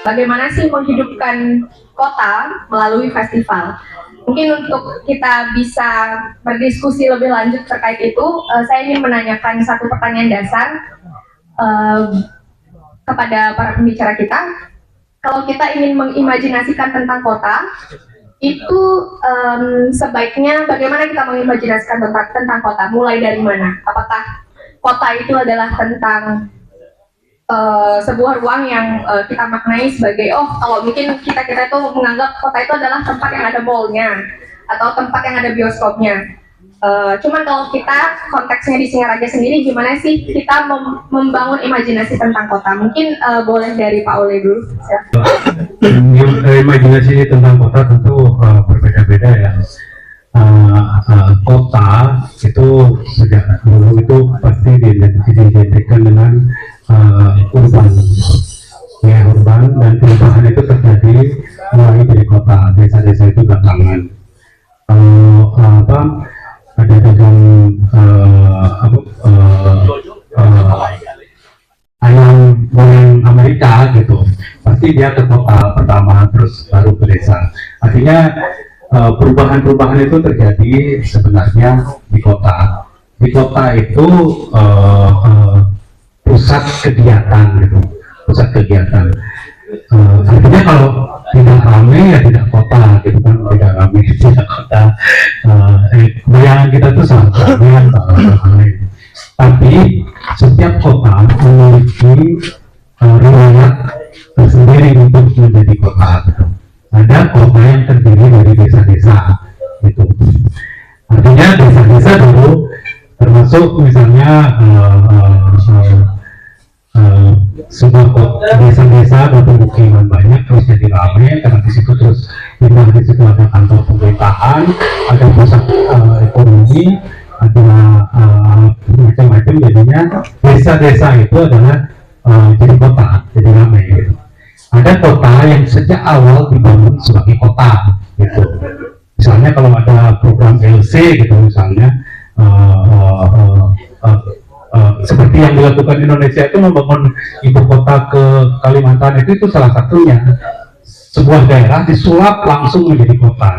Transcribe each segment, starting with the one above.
bagaimana sih menghidupkan kota melalui festival. Mungkin untuk kita bisa berdiskusi lebih lanjut terkait itu, saya ingin menanyakan satu pertanyaan dasar kepada para pembicara kita. Kalau kita ingin mengimajinasikan tentang kota, itu sebaiknya bagaimana kita mengimajinasikan tentang kota? Mulai dari mana? Apakah kota itu adalah tentang sebuah ruang yang kita maknai sebagai kalau mungkin kita itu menganggap kota itu adalah tempat yang ada mallnya atau tempat yang ada bioskopnya. Cuman kalau kita konteksnya di Singaraja sendiri, gimana sih kita membangun imajinasi tentang kota? Mungkin boleh dari Pak Ole dulu. Imajinasi tentang kota tentu berbeda-beda ya. Kota itu sejak dulu itu pasti diidentikan dengan urban, ya urban, dan perubahan itu terjadi mulai dari kota. Desa-desa itu belakangan. Ada dengan ayam goreng Amerika gitu, pasti dia ke kota pertama terus baru ke desa. Artinya perubahan-perubahan itu terjadi sebenarnya di kota. Di kota itu pusat kegiatan gitu, pusat kegiatan. Artinya kalau tidak ramai ya tidak kota gitu kan, tidak ramai tidak kota. Bayangan kita tuh sangat ramai. Tapi setiap kota memiliki riwayat tersendiri untuk menjadi kota gitu. Ada kota yang terdiri dari desa-desa gitu. Artinya desa-desa dulu termasuk misalnya sebuah desa-desa berpemukiman banyak terus jadi ramai karena di situ terus di situ ada kantor pemerintahan, ada pusat ekonomi, ada macam-macam. Jadinya desa-desa itu adalah jadi kota, jadi ramai gitu. Ada kota yang sejak awal dibangun sebagai kota gitu. Misalnya kalau ada program LC gitu misalnya, seperti yang dilakukan Indonesia itu membangun ibu kota ke Kalimantan itu salah satunya. Sebuah daerah disulap langsung menjadi kota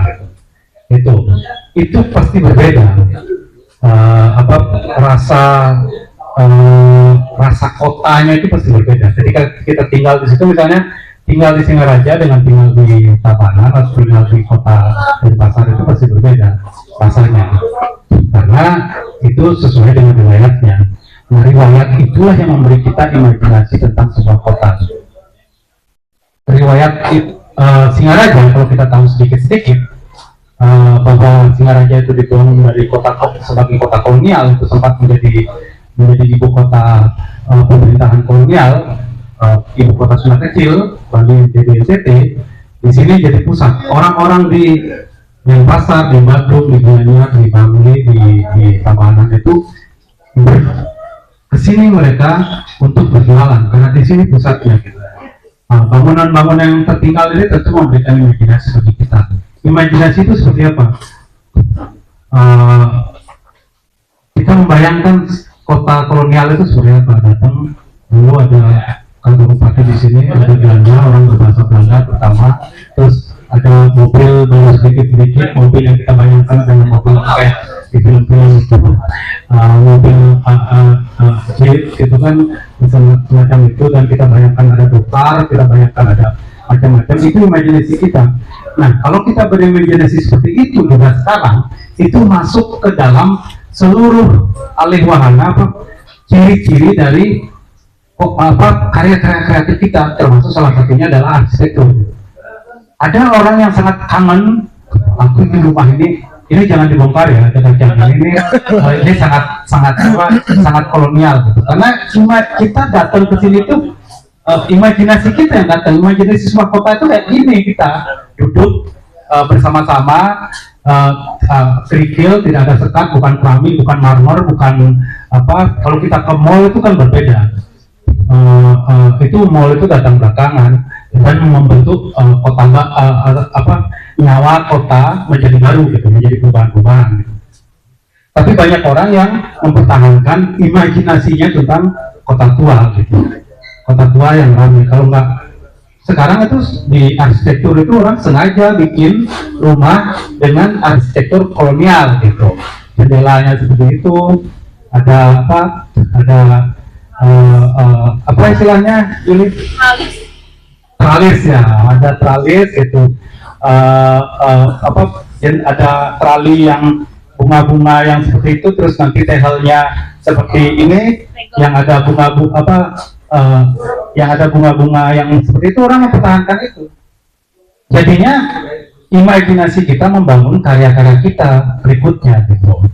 gitu. Itu pasti berbeda. Rasa kotanya itu pasti berbeda. Ketika kita tinggal di situ, misalnya tinggal di Singaraja dengan tinggal di Tabanan atau tinggal di kota Denpasar itu pasti berbeda rasanya, karena itu sesuai dengan riwayatnya. Nah, riwayat itulah yang memberi kita imajinasi tentang sebuah kota. Riwayat Singaraja, kalau kita tahu sedikit-sedikit, bahwa Singaraja itu dibangun dari kota sebagai kota kolonial, itu sempat menjadi ibu kota pemerintahan kolonial, ibu kota Sunda kecil, Bali jadi NTT. Di sini jadi pusat. Orang-orang di Denpasar, di Badung, di Gianyar, di Bangli, di Tabanan itu kesini mereka untuk berjualan karena di sini pusatnya gitu. Bangunan-bangunan yang tertinggal ini tentu memberikan imajinasi bagi kita. Imajinasi itu seperti apa? Kita membayangkan kota kolonial itu seperti apa. Datang dulu ada kantor bupati di sini, ada belanja orang berbahasa Belanda pertama, terus ada mobil baru sedikit-sedikit, mobil yang kita bayangkan dengan mobil kayak di film-film itu, mobil jeep gitu kan, semacam itu, dan kita bayangkan ada dokter, kita bayangkan ada macam-macam. Itu imajinasi kita. Nah, kalau kita berimajinasi seperti itu juga sekarang, itu masuk ke dalam seluruh alih wahana ciri-ciri dari karya-karya kreatif kita, termasuk salah satunya adalah arsitektur. Ada orang yang sangat kangen, aku ingin rumah ini jangan dibongkar ya, jangan ini sangat kolonial gitu. Karena cuma kita datang ke sini tuh imajinasi kita yang datang, imajinasi sebuah kota itu kayak gini, kita duduk bersama-sama, kerikil, tidak ada sekat, bukan keramik, bukan marmer, bukan apa. Kalau kita ke mall itu kan berbeda. Itu mall itu datang belakangan dan membentuk kota nyawa kota menjadi baru gitu, menjadi perubahan-perubahan gitu. Tapi banyak orang yang mempertahankan imajinasinya tentang kota tua gitu, kota tua yang ramai. Kalau nggak sekarang itu di arsitektur itu orang sengaja bikin rumah dengan arsitektur kolonial gitu, jendelanya seperti itu, ada apa istilahnya Juli? Tralis ya, ada tralis gitu, ada trali yang bunga-bunga yang seperti itu, terus nanti tehelnya seperti ini, yang ada yang ada bunga-bunga yang seperti itu, orang mempertahankan itu. Jadinya imajinasi kita membangun karya-karya kita berikutnya gitu.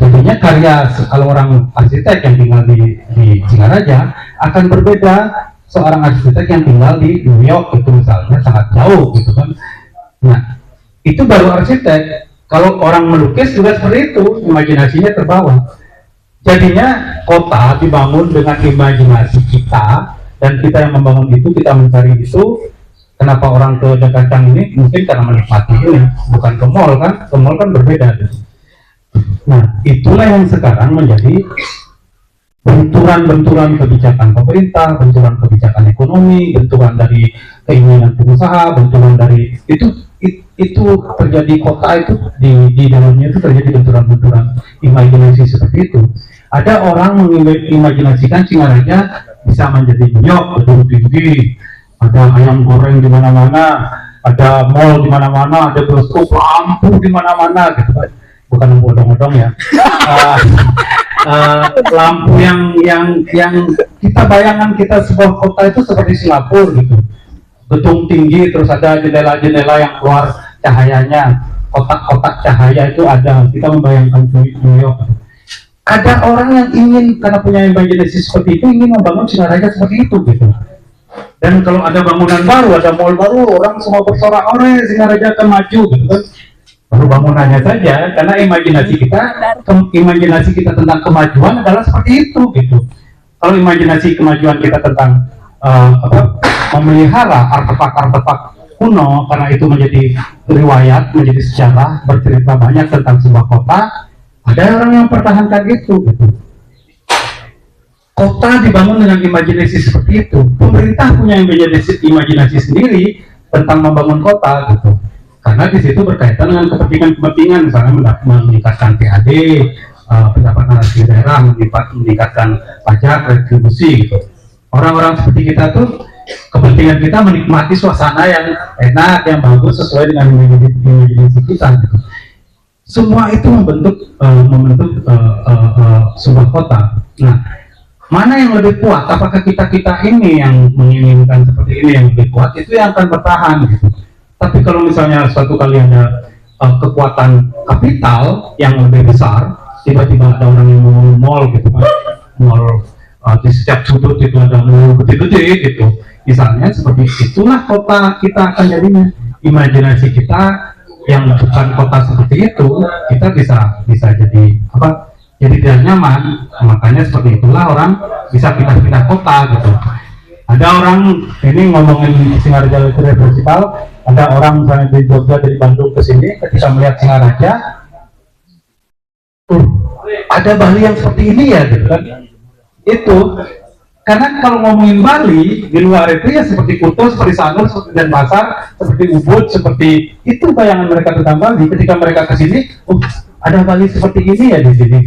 Jadinya karya, kalau orang arsitek yang tinggal di Singaraja akan berbeda seorang arsitek yang tinggal di New York itu misalnya, sangat jauh gitu kan. Nah, itu baru arsitek. Kalau orang melukis juga seperti itu, imajinasinya terbawa. Jadinya kota dibangun dengan imajinasi kita, dan kita yang membangun itu, kita mencari itu. Kenapa orang ke Jakarta ini? Mungkin karena menikmati ini, bukan ke mall kan? Ke mall kan berbeda gitu. Nah, itulah yang sekarang menjadi benturan-benturan kebijakan pemerintah, benturan kebijakan ekonomi, benturan dari keinginan pengusaha, benturan dari itu terjadi kota itu di dalamnya itu terjadi benturan-benturan imajinasi seperti itu. Ada orang mengimajinasikan Singaraja bisa menjadi New York, gedung tinggi, ada ayam goreng di mana-mana, ada mall di mana-mana, ada bioskop, lampu di mana-mana gitu kan. Bukan bodong-bodong ya. Lampu yang kita bayangkan kita sebuah kota itu seperti Singapura gitu. Gedung tinggi, terus ada jendela-jendela yang keluar cahayanya, kotak-kotak cahaya itu ada. Kita membayangkan New York. Ada orang yang ingin, karena punya imajinasi seperti itu, ingin membangun Singaraja seperti itu gitu. Dan kalau ada bangunan baru, ada mall baru, orang semua bersorak-sorai Singaraja akan maju gitu kan. Baru bangunannya saja, karena imajinasi kita tentang kemajuan adalah seperti itu gitu. Kalau imajinasi kemajuan kita tentang memelihara artefak-artefak kuno, karena itu menjadi riwayat, menjadi sejarah, bercerita banyak tentang sebuah kota, ada orang yang mempertahankan itu gitu. Kota dibangun dengan imajinasi seperti itu. Pemerintah punya imajinasi sendiri tentang membangun kota gitu. Karena di situ berkaitan dengan kepentingan-kepentingan, misalnya meningkatkan PAD, pendapatan asli daerah, meningkatkan pajak, retribusi gitu. Orang-orang seperti kita tuh kepentingan kita menikmati suasana yang enak, yang bagus sesuai dengan imajinasi kita gitu. Semua itu membentuk sebuah kota. Nah, mana yang lebih kuat? Apakah kita ini yang menginginkan seperti ini yang lebih kuat, itu yang akan bertahan gitu. Tapi kalau misalnya suatu kali ada kekuatan kapital yang lebih besar, tiba-tiba ada orang yang mau mall gitu kan, mall di setiap sudut itu ada mall gede-gede gitu. Misalnya seperti itulah kota kita akan jadinya. Imajinasi kita yang bukan kota seperti itu, kita bisa jadi apa? Jadi tidak nyaman. Makanya seperti itulah orang bisa pindah-pindah kota gitu. Ada orang ini ngomongin Singaraja Literary Festival, ada orang misalnya dari Jogja, dari Bandung ke sini, ketika melihat Singaraja, ada Bali yang seperti ini ya gitu kan. Itu karena kalau ngomongin Bali di luar itu ya seperti Kuto, seperti Sanur, seperti Denpasar, seperti Ubud, seperti itu bayangan mereka tentang Bali. Ketika mereka ke sini, ada Bali seperti ini ya di sini.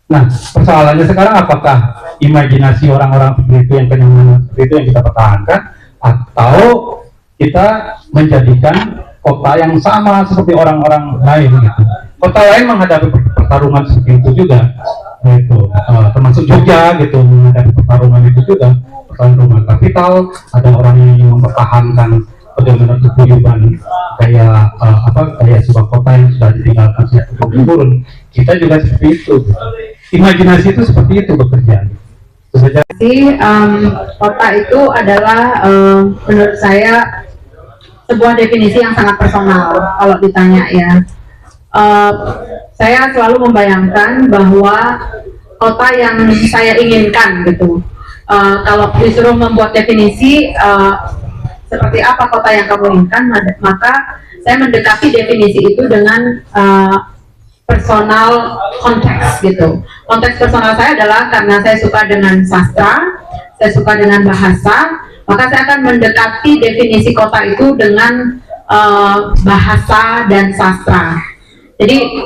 Nah, persoalannya sekarang apakah imajinasi orang-orang seperti itu yang kenyamanan seperti itu yang kita pertahankan, atau kita menjadikan kota yang sama seperti orang-orang lain gitu. Kota lain menghadapi pertarungan seperti itu juga, itu termasuk Jogja gitu, menghadapi pertarungan itu juga, pertarungan kapital. Ada orang yang ingin mempertahankan bagaimana keguyuban kayak sebuah kota yang sudah ditinggalkan sejak turun. Kita juga seperti itu. Imajinasi itu seperti itu bekerja. Kota itu adalah menurut saya sebuah definisi yang sangat personal. Kalau ditanya ya, saya selalu membayangkan bahwa kota yang saya inginkan gitu. Kalau disuruh membuat definisi seperti apa kota yang kamu inginkan, maka saya mendekati definisi itu dengan personal konteks gitu. Konteks personal saya adalah karena saya suka dengan sastra, saya suka dengan bahasa, maka saya akan mendekati definisi kota itu dengan bahasa dan sastra. Jadi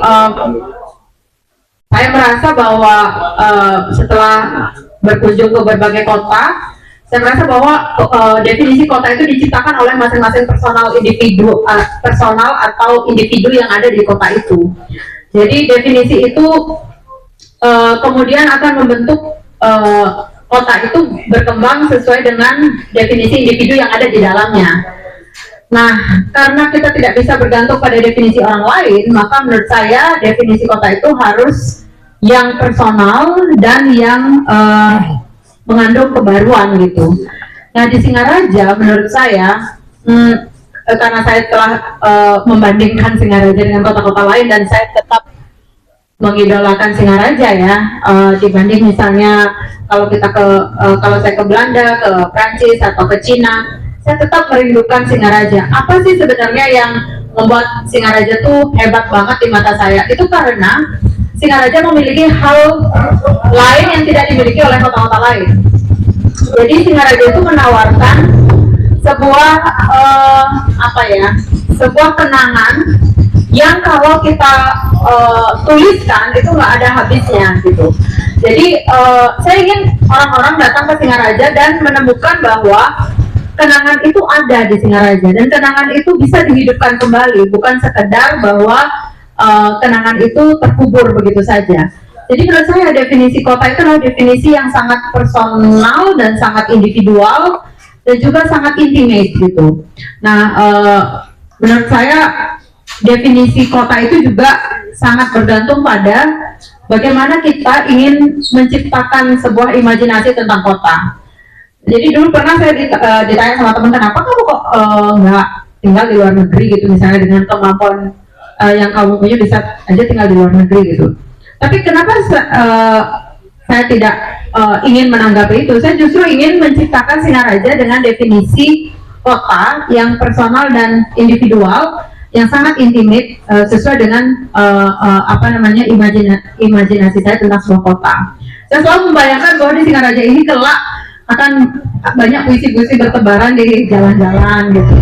saya merasa bahwa setelah berkunjung ke berbagai kota, saya merasa bahwa definisi kota itu diciptakan oleh masing-masing personal atau individu yang ada di kota itu. Jadi definisi itu kemudian akan membentuk kota itu berkembang sesuai dengan definisi individu yang ada di dalamnya. Nah, karena kita tidak bisa bergantung pada definisi orang lain, maka menurut saya definisi kota itu harus yang personal dan yang mengandung kebaruan gitu. Nah, di Singaraja menurut saya, karena saya telah membandingkan Singaraja dengan kota-kota lain dan saya tetap mengidolakan Singaraja ya, dibanding misalnya kalau saya ke Belanda, ke Prancis atau ke Cina, saya tetap merindukan Singaraja. Apa sih sebenarnya yang membuat Singaraja tuh hebat banget di mata saya? Itu karena Singaraja memiliki hal lain yang tidak dimiliki oleh kota-kota lain. Jadi Singaraja itu menawarkan sebuah sebuah kenangan yang kalau kita tuliskan itu nggak ada habisnya gitu. Jadi saya ingin orang-orang datang ke Singaraja dan menemukan bahwa kenangan itu ada di Singaraja dan kenangan itu bisa dihidupkan kembali, bukan sekedar bahwa kenangan itu terkubur begitu saja. Jadi menurut saya definisi kota itu adalah definisi yang sangat personal dan sangat individual dan juga sangat intimate gitu. Nah, menurut saya definisi kota itu juga sangat bergantung pada bagaimana kita ingin menciptakan sebuah imajinasi tentang kota. Jadi dulu pernah saya ditanya sama teman, kenapa kamu kok nggak tinggal di luar negeri gitu, misalnya dengan kemampuan yang kamu punya bisa aja tinggal di luar negeri gitu. Tapi kenapa saya tidak ingin menanggapi itu? Saya justru ingin menciptakan Singaraja dengan definisi kota yang personal dan individual, yang sangat intimate, sesuai dengan imajinasi saya tentang sebuah kota. Saya selalu membayangkan bahwa di Singaraja ini kelak akan banyak puisi-puisi bertebaran di jalan-jalan gitu,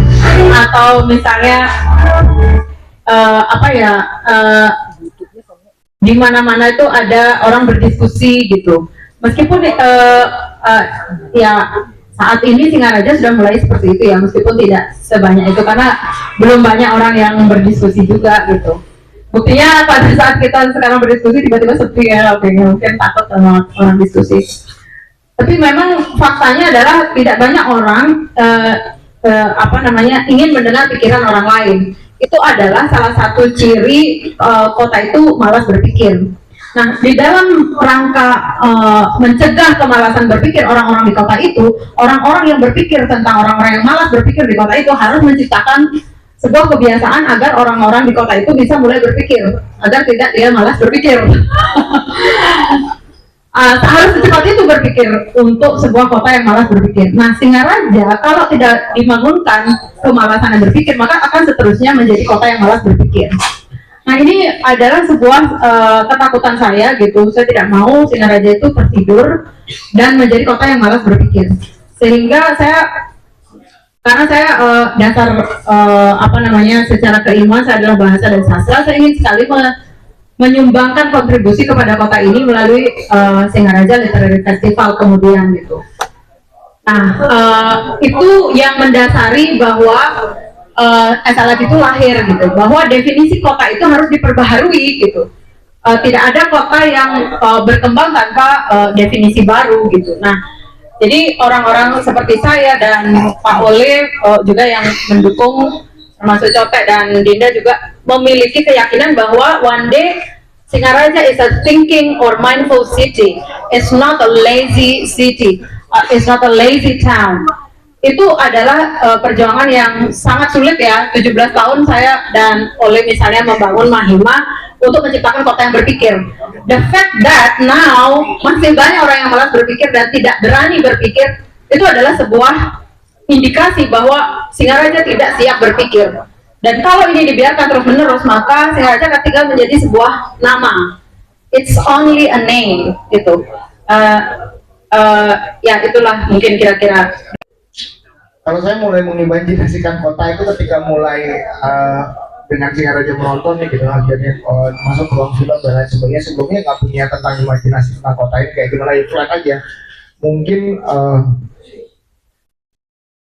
atau misalnya di mana-mana itu ada orang berdiskusi gitu. Meskipun ya saat ini Singaraja sudah mulai seperti itu ya, meskipun tidak sebanyak itu karena belum banyak orang yang berdiskusi juga gitu. Buktinya pada saat kita sekarang berdiskusi tiba-tiba sepi ya, mungkin takut sama orang diskusi. Tapi memang faktanya adalah tidak banyak orang ingin mendengar pikiran orang lain. Itu adalah salah satu ciri kota itu malas berpikir. Nah, di dalam rangka mencegah kemalasan berpikir orang-orang di kota itu, orang-orang yang berpikir tentang orang-orang yang malas berpikir di kota itu harus menciptakan sebuah kebiasaan agar orang-orang di kota itu bisa mulai berpikir, agar tidak dia malas berpikir. Harus secepat itu berpikir untuk sebuah kota yang malas berpikir. Nah, Singaraja kalau tidak dibangunkan kemalasan berpikir, maka akan seterusnya menjadi kota yang malas berpikir. Nah, ini adalah sebuah ketakutan saya gitu. Saya tidak mau Singaraja itu tertidur dan menjadi kota yang malas berpikir. Sehingga karena saya secara keilmuan saya adalah bahasa dan sastra, saya ingin sekali menyumbangkan kontribusi kepada kota ini melalui Singaraja Literary Festival kemudian gitu. Nah, itu yang mendasari bahwa SLF itu lahir gitu, bahwa definisi kota itu harus diperbaharui gitu. Tidak ada kota yang berkembang tanpa definisi baru gitu. Nah, jadi orang-orang seperti saya dan Pak Ole juga yang mendukung, termasuk Cotek dan Dinda juga memiliki keyakinan bahwa one day Singaraja is a thinking or mindful city. It's not a lazy city. It's not a lazy town. Itu adalah perjuangan yang sangat sulit ya. 17 tahun saya dan Ole misalnya membangun Mahima untuk menciptakan kota yang berpikir. The fact that now masih banyak orang yang malas berpikir dan tidak berani berpikir, itu adalah sebuah indikasi bahwa Singaraja tidak siap berpikir. Dan kalau ini dibiarkan terus-menerus, maka Singaraja akan tinggal menjadi sebuah nama. It's only a name, gitu. Ya itulah mungkin kira-kira. Kalau saya mulai mengimajinasikan kota itu ketika mulai dengan Singaraja menonton nih gitu, akhirnya masuk ke ruang film dan lain sebagainya. Sebelumnya nggak punya tentang imajinasi tentang kota ini kayak gimana, ya flat aja. Mungkin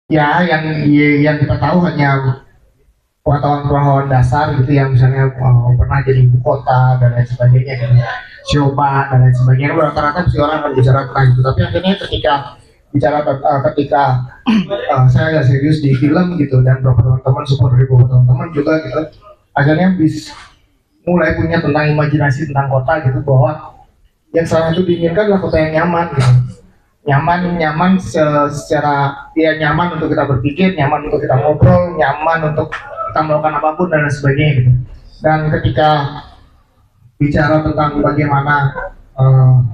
ya yang kita tahu hanya pengetahuan dasar gitu, yang misalnya pernah jadi ibu kota dan lain sebagainya gitu. Coba dan lain sebagainya, rata-rata pasti orang akan bicara tentang itu. Tapi akhirnya ketika bicara ketika saya agak serius di film gitu, dan beberapa teman-teman super beberapa teman-teman juga gitu, akhirnya mulai punya tentang imajinasi tentang kota gitu, bahwa yang salah satu diinginkan adalah kota yang nyaman gitu. Nyaman secara ya, nyaman untuk kita berpikir, nyaman untuk kita ngobrol, nyaman untuk kita melakukan apapun dan lain sebagainya gitu. Dan ketika bicara tentang bagaimana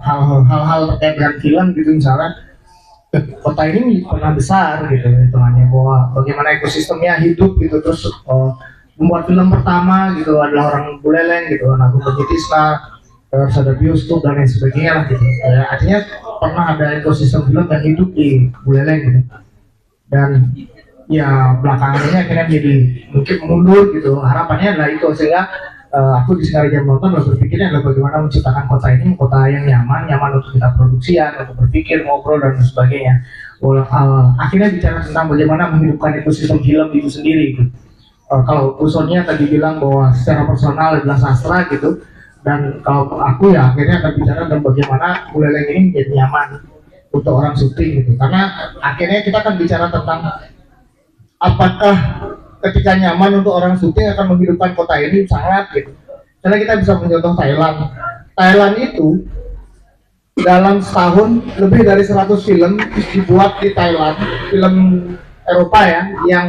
hal-hal terkait dengan film gitu, misalnya kota ini pernah besar gitu hitungannya, bahwa bagaimana ekosistemnya hidup gitu. Terus membuat film pertama gitu adalah orang Buleleng gitu, Agung Begitisna, terus ada bioskop dan lain sebagainya lah gitu. Artinya pernah ada ekosistem film yang hidup di Buleleng gitu. Dan ya belakangan ini akhirnya jadi mungkin mundur gitu. Harapannya adalah itu, sehingga aku di Singaraja menonton dan berpikirnya adalah bagaimana menciptakan kota ini, kota yang nyaman untuk kita produksian, untuk berpikir, ngobrol dan sebagainya. Akhirnya bicara tentang bagaimana menghidupkan ekosistem film itu sendiri gitu. Kalau Sonia tadi bilang bahwa secara personal adalah sastra gitu, dan kalau aku ya akhirnya akan bicara tentang bagaimana Buleleng ini menjadi nyaman untuk orang syuting gitu. Karena akhirnya kita akan bicara tentang apakah ketika nyaman untuk orang syuting akan menghidupkan kota ini, sangat gitu. Karena kita bisa mencontoh Thailand itu dalam setahun lebih dari 100 film dibuat di Thailand, film Eropa ya, yang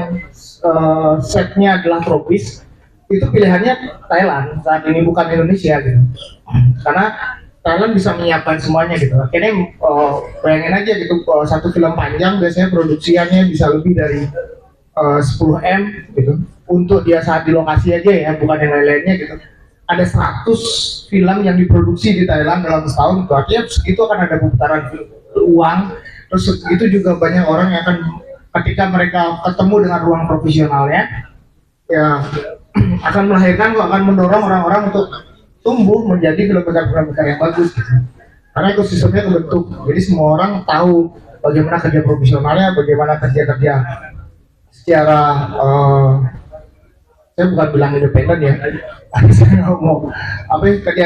setnya adalah tropis. Itu pilihannya Thailand saat ini, bukan Indonesia gitu. Karena Thailand bisa menyiapkan semuanya gitu. Akhirnya bayangin aja gitu, satu film panjang biasanya produksiannya bisa lebih dari 10 M gitu, untuk dia saat di lokasi aja ya, bukan yang lain-lainnya gitu. Ada 100 film yang diproduksi di Thailand dalam setahun, artinya segitu akan ada pemutaran uang. Terus itu juga banyak orang yang akan, ketika mereka ketemu dengan ruang profesionalnya ya, akan melahirkan, akan mendorong orang-orang untuk tumbuh menjadi filmmaker yang bagus gitu. Karena ekosistemnya terbentuk, jadi semua orang tahu bagaimana kerja profesionalnya, bagaimana kerja secara saya bukan bilang independen ya, saya ngomong kerja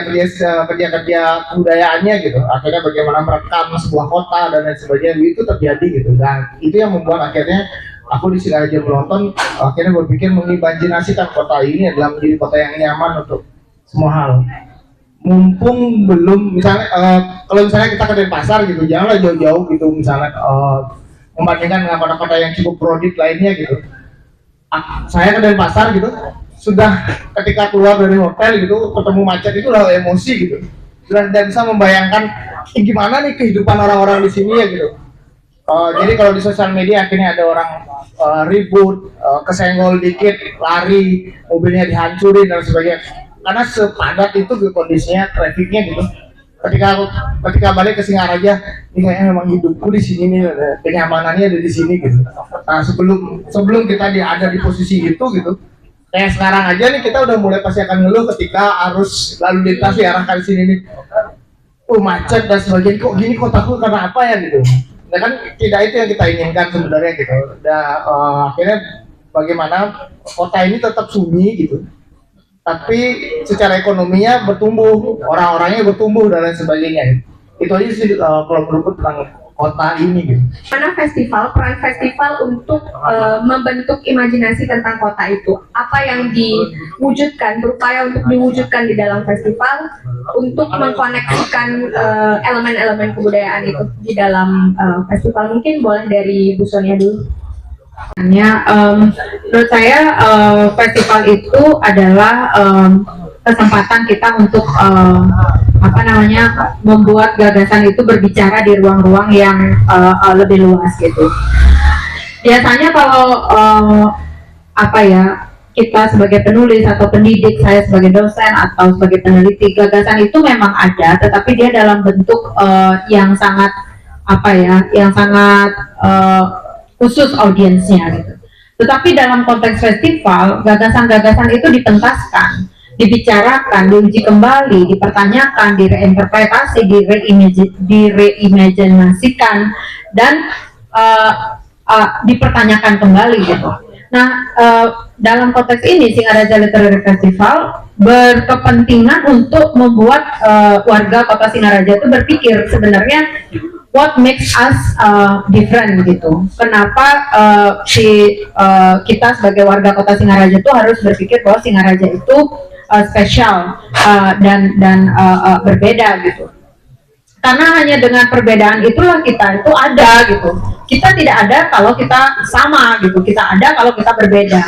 budayaannya gitu. Akhirnya bagaimana merekam sebuah kota dan lain sebagainya, itu terjadi gitu. Dan itu yang membuat akhirnya aku di Singaraja menonton akhirnya berpikir mengimajinasikan kota ini adalah menjadi kota yang nyaman untuk semua hal. Mumpung belum, misalnya kalau misalnya kita ke Denpasar gitu, janganlah jauh-jauh gitu, misalnya membandingkan dengan kota-kota yang cukup kredit lainnya gitu. Saya ke Denpasar gitu, sudah ketika keluar dari hotel gitu, ketemu macet itu udah emosi gitu. Dan bisa membayangkan gimana nih kehidupan orang-orang di sini ya gitu. Jadi kalau di sosial media akhirnya ada orang ribut, kesenggol dikit, lari, mobilnya dihancurin dan sebagainya. Karena sepadat itu kondisinya, trafiknya gitu. Ketika balik ke Singaraja, ini kayaknya memang hidupku di sini nih, kenyamanannya ada di sini gitu. Nah, sebelum kita ada di posisi itu gitu, kayak sekarang aja nih kita udah mulai pasti akan ngeluh ketika arus lalu lintas diarahkan di sini nih, macet dan sebagainya. Kok gini kotaku, karena apa ya gitu. Nah kan tidak itu yang kita inginkan sebenarnya gitu. Akhirnya bagaimana kota ini tetap sunyi gitu, tapi secara ekonominya bertumbuh, orang-orangnya bertumbuh dan lain sebagainya. Itu aja sih kalau menurutku tentang kota ini gitu. Mana peran festival untuk membentuk imajinasi tentang kota itu? Apa yang diwujudkan, berupaya untuk diwujudkan di dalam festival untuk mengkoneksikan elemen-elemen kebudayaan itu di dalam festival? Mungkin boleh dari Bu Sonia dulu. Menurut saya festival itu adalah kesempatan kita untuk membuat gagasan itu berbicara di ruang-ruang yang lebih luas gitu. Biasanya kalau kita sebagai penulis atau pendidik, saya sebagai dosen atau sebagai peneliti, gagasan itu memang ada, tetapi dia dalam bentuk yang sangat apa ya, yang sangat khusus audiensnya gitu. Tetapi dalam konteks festival, gagasan-gagasan itu dipentaskan, dibicarakan, diuji kembali, dipertanyakan, direinterpretasi, direimajinasikan, dan dipertanyakan kembali gitu. Nah, dalam konteks ini Singaraja Literary Festival berkepentingan untuk membuat warga Kota Singaraja itu berpikir sebenarnya what makes us different gitu. Kenapa kita sebagai warga Kota Singaraja itu harus berpikir bahwa Singaraja itu spesial dan berbeda gitu. Karena hanya dengan perbedaan itulah kita itu ada gitu. Kita tidak ada kalau kita sama gitu. Kita ada kalau kita berbeda.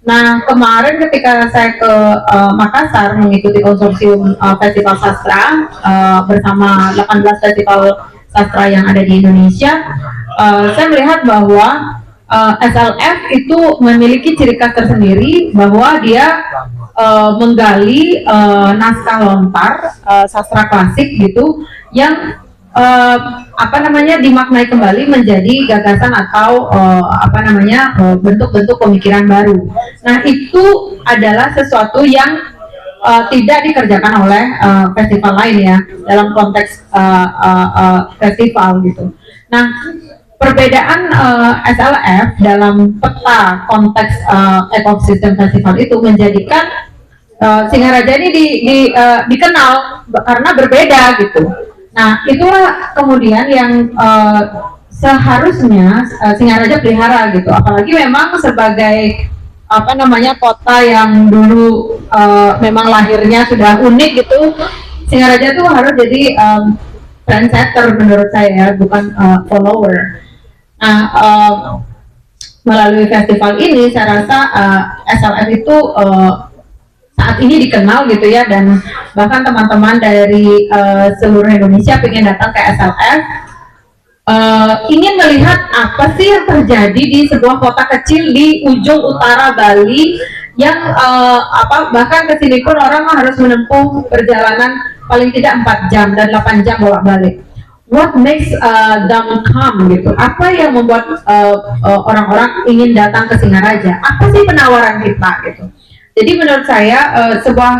Nah, kemarin ketika saya ke Makassar mengikuti konsorsium festival sastra bersama 18 festival sastra yang ada di Indonesia, saya melihat bahwa SLF itu memiliki ciri khas tersendiri bahwa dia menggali naskah lontar sastra klasik gitu yang dimaknai kembali menjadi gagasan atau bentuk-bentuk pemikiran baru. Nah, itu adalah sesuatu yang tidak dikerjakan oleh festival lain ya dalam konteks festival gitu. Nah, perbedaan SLF dalam peta konteks ekosistem festival itu menjadikan Singaraja ini dikenal karena berbeda gitu. Nah, itulah kemudian yang seharusnya Singaraja pelihara gitu. Apalagi memang sebagai kota yang dulu memang lahirnya sudah unik gitu, Singaraja tuh harus jadi trendsetter menurut saya, bukan follower. Nah, melalui festival ini saya rasa SLF itu saat ini dikenal gitu ya, dan bahkan teman-teman dari seluruh Indonesia pengen datang ke SLF, ingin melihat apa sih yang terjadi di sebuah kota kecil di ujung utara Bali yang bahkan kesini pun orang harus menempuh perjalanan paling tidak 4 jam dan 8 jam bolak-balik. What makes them come gitu? Apa yang membuat orang-orang ingin datang ke Singaraja? Apa sih penawaran kita gitu? Jadi menurut saya sebuah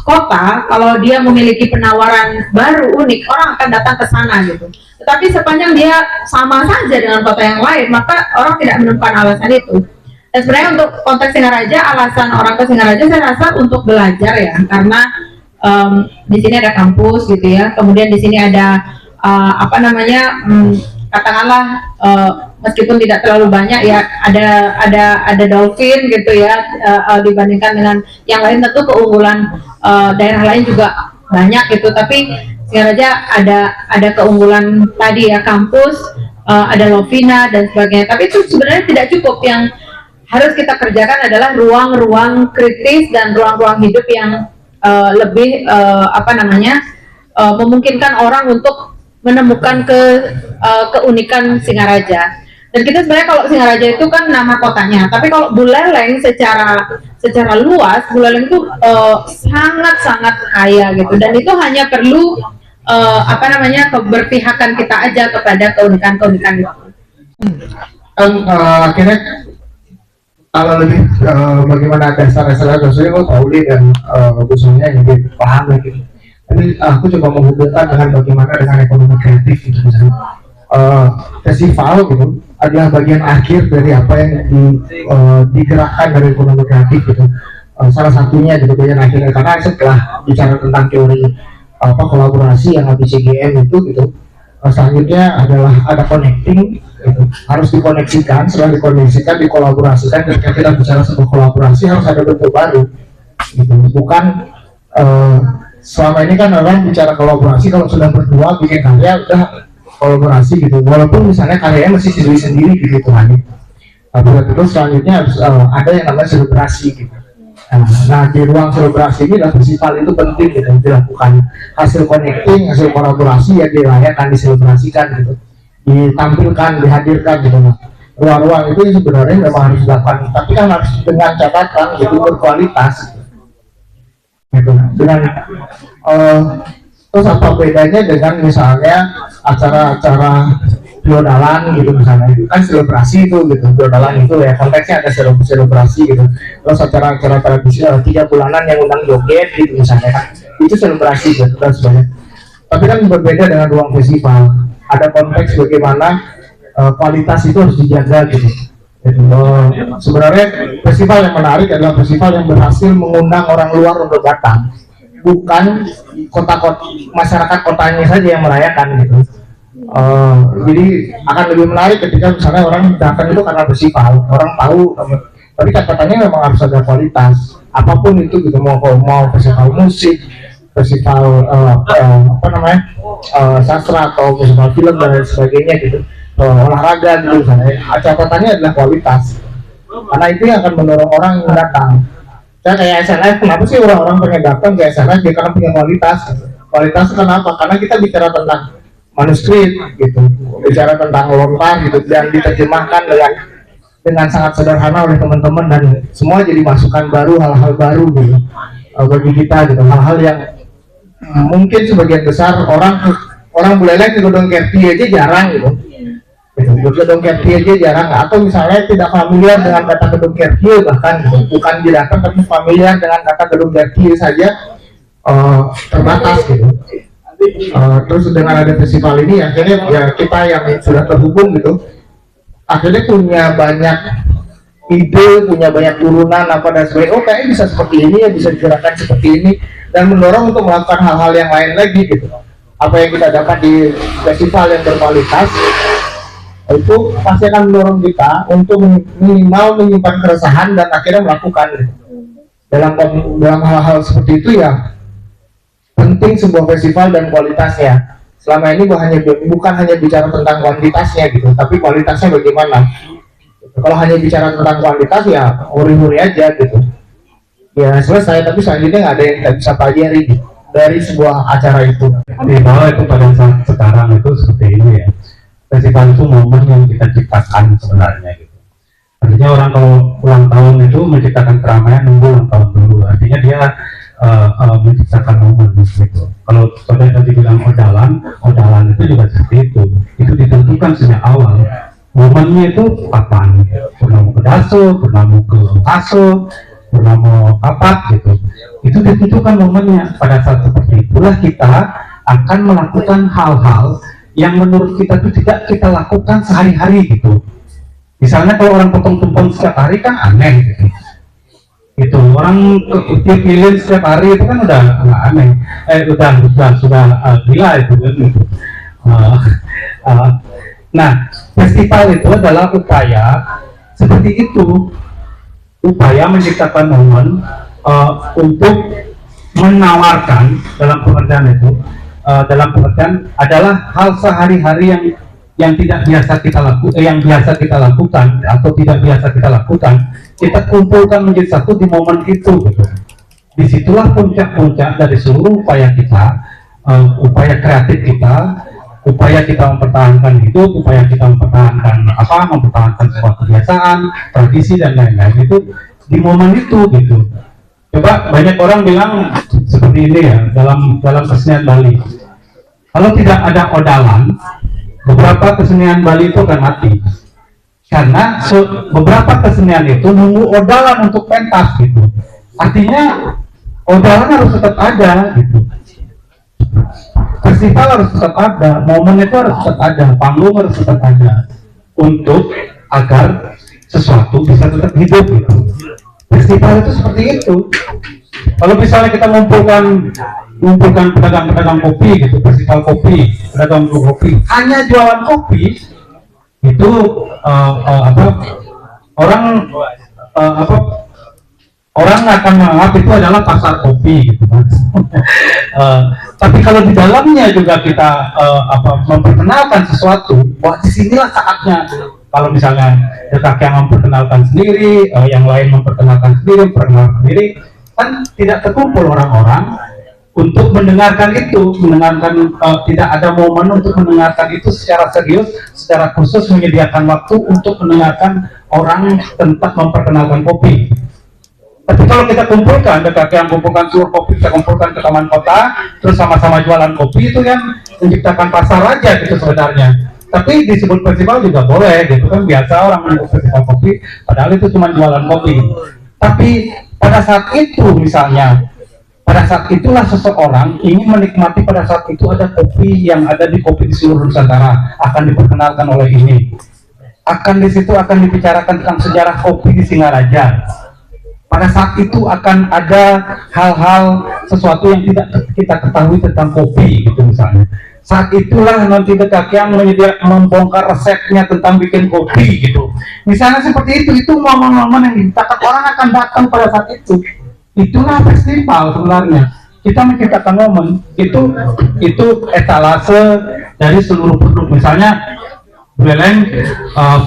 kota kalau dia memiliki penawaran baru unik, orang akan datang ke sana gitu. Tetapi sepanjang dia sama saja dengan kota yang lain, maka orang tidak menemukan alasan itu. Dan sebenarnya untuk konteks Singaraja, alasan orang ke Singaraja saya rasa untuk belajar ya, karena di sini ada kampus gitu ya. Kemudian di sini ada katakanlah meskipun tidak terlalu banyak ya, ada dolphin gitu ya, dibandingkan dengan yang lain. Tentu keunggulan daerah lain juga banyak gitu, tapi Singaraja ada keunggulan tadi ya, kampus, ada Lovina dan sebagainya. Tapi itu sebenarnya tidak cukup. Yang harus kita kerjakan adalah ruang-ruang kritis dan ruang-ruang hidup yang lebih memungkinkan orang untuk menemukan keunikan Singaraja. Dan kita sebenarnya kalau Singaraja itu kan nama kotanya, tapi kalau Buleleng secara luas, Buleleng itu sangat-sangat kaya gitu, dan itu hanya perlu keberpihakan kita aja kepada keunikan-keunikan itu. Akhirnya kalau lebih bagaimana dasar-dasarnya Pak Pauli dan khususnya lebih paham gitu. Tapi aku coba menghubungkan dengan bagaimana dengan ekonomi kreatif gitu misalnya. Festival gitu adalah bagian akhir dari apa yang digerakkan dari ekonomi kreatif gitu. Salah satunya gitu bagian akhirnya, karena setelah bicara tentang teori kolaborasi yang habis CGM itu gitu, selanjutnya adalah ada connecting gitu. Harus dikoneksikan, setelah dikoneksikan dikolaborasikan. Ketika kita bicara sebuah kolaborasi harus ada bentuk baru gitu. Bukan selama ini kan orang bicara kolaborasi kalau sudah berdua bikin karya udah kolaborasi gitu, walaupun misalnya karyanya masih sendiri-sendiri gitu kan. Terus selanjutnya harus ada yang namanya selebrasi gitu. Nah, di ruang selebrasi ini adalah festival itu penting gitu, dilakukan hasil connecting, hasil kolaborasi yang dirayakan, diselebrasikan gitu, ditampilkan, dihadirkan gitu. Nah, ruang-ruang itu sebenarnya memang harus dilakukan, tapi kan harus dengan catatan gitu, berkualitas gitu. Dengan Terus apa bedanya dengan misalnya acara-acara feodalan gitu misalnya, itu kan selebrasi itu gitu, feodalan itu ya konteksnya ada selebrasi gitu. Terus acara-acara tradisional 3 bulanan yang undang joget gitu misalnya kan, itu selebrasi gitu dan sebagainya. Tapi kan berbeda dengan ruang festival, ada konteks bagaimana kualitas itu harus dijaga gitu. Jadi, sebenarnya festival yang menarik adalah festival yang berhasil mengundang orang luar untuk datang, bukan kota-kota masyarakat kotanya saja yang merayakan gitu. Jadi akan lebih menarik ketika misalnya orang datang itu karena festival, orang tahu. Tapi kata-katanya memang harus ada kualitas, apapun itu gitu, mau festival musik, festival sastra atau festival film dan lain sebagainya gitu, olahraga gitu misalnya. Catatannya adalah kualitas, karena itu yang akan mendorong orang yang datang. Saya kayak SNF, kenapa sih orang-orang pengen datang ke SNF? Ya karena punya kualitas. Kualitas kenapa? Karena kita bicara tentang manuskrip gitu, bicara tentang lontar gitu, dan diterjemahkan dengan sangat sederhana oleh teman-teman, dan semua jadi masukan baru, hal-hal baru gitu bagi kita gitu, hal-hal yang mungkin sebagian besar orang buleleng di Gedung Kerti aja jarang gitu. Gedung Kerti aja jarang, atau misalnya tidak familiar dengan kata Gedung Kerti bahkan gitu. Bukan tidak tapi familiar dengan kata Gedung Kerti saja terbatas gitu. Terus dengan ada festival ini akhirnya ya kita yang sudah terhubung gitu akhirnya punya banyak ide, punya banyak turunan apa dan sebagainya. Oh kayaknya bisa seperti ini ya, bisa digerakkan seperti ini, dan mendorong untuk melakukan hal-hal yang lain lagi gitu. Apa yang kita dapat di festival yang berkualitas itu pasti akan mendorong kita untuk minimal menyimpan keresahan dan akhirnya melakukan gitu. Dalam hal-hal seperti itu ya penting sebuah festival dan kualitasnya. Selama ini bukan hanya bicara tentang kuantitasnya gitu, tapi kualitasnya bagaimana. Kalau hanya bicara tentang kuantitas ya huri-huri aja gitu, ya selesai, tapi selanjutnya nggak ada yang kita bisa pelajari gitu dari sebuah acara itu. Di bawah itu pada saat sekarang itu seperti ini ya, festival itu momen yang kita ciptakan sebenarnya gitu. Artinya orang kalau ulang tahun itu menciptakan keramaian nunggu ulang tahun dulu, artinya dia menciptakan momen gitu. Kalau tadi bilang odalan itu juga seperti itu ditentukan sejak awal. Momennya itu kapan? Pernah mau ke Daso, pernah mau ke Kaso, pernah mau apa gitu. Itu ditentukan momennya. Pada saat seperti itulah kita akan melakukan hal-hal yang menurut kita itu tidak kita lakukan sehari-hari gitu. Misalnya kalau orang potong tumpeng setiap hari kan aneh gitu. Itu orang tiap lilin setiap hari itu kan udah aneh, sudah gila itu kan gitu. Nah, festival itu adalah upaya seperti itu, upaya menciptakan momen untuk menawarkan dalam pengertian itu, dalam pengertian adalah hal sehari-hari yang tidak biasa kita lakukan, yang biasa kita lakukan atau tidak biasa kita lakukan, kita kumpulkan menjadi satu di momen itu gitu. Disitulah puncak-puncak dari seluruh upaya kita, upaya kreatif kita, upaya kita mempertahankan hidup, upaya kita mempertahankan sebuah kebiasaan, tradisi dan lain-lain itu di momen itu gitu. Coba banyak orang bilang seperti ini ya dalam kesenian Bali, kalau tidak ada odalan, beberapa kesenian Bali itu akan mati. Karena beberapa kesenian itu nunggu odalan untuk pentas gitu. Artinya odalan harus tetap ada gitu. Festival harus tetap ada, momen itu harus tetap ada, panggung harus tetap ada untuk agar sesuatu bisa tetap hidup gitu. Festival itu seperti itu. Kalau misalnya kita mengumpulkan pedagang-pedagang kopi gitu, festival kopi, pedagang kopi, hanya jualan kopi itu orang akan menganggap itu adalah pasar kopi gitu kan. Tapi kalau di dalamnya juga kita memperkenalkan sesuatu, wah disinilah saatnya. Kalau misalnya yang memperkenalkan sendiri, yang lain memperkenalkan sendiri, kan tidak terkumpul orang-orang untuk mendengarkan itu, tidak ada momen untuk mendengarkan itu secara serius, secara khusus menyediakan waktu untuk mendengarkan orang tentang memperkenalkan kopi. Tapi kalau kita kumpulkan, yang kumpulkan seluruh kopi, kita kumpulkan ke taman kota, terus sama-sama jualan kopi, itu kan menciptakan pasar aja gitu sebenarnya. Tapi disebut festival juga boleh, gitu kan biasa orang menyebut festival kopi, padahal itu cuma jualan kopi. Tapi pada saat itu misalnya, pada saat itulah seseorang ingin menikmati, pada saat itu ada kopi yang ada di kopi di seluruh Nusantara akan diperkenalkan oleh ini. Akan di situ akan dibicarakan tentang sejarah kopi di Singaraja. Pada saat itu akan ada hal-hal sesuatu yang tidak kita ketahui tentang kopi gitu misalnya. Saat itulah nanti Dekak yang membongkar resepnya tentang bikin kopi gitu. Misalnya seperti itu momen-momen yang diciptakan orang akan datang pada saat itu. Itulah festival sebenarnya. Kita menciptakan momen itu etalase dari seluruh produk. Misalnya Buleleng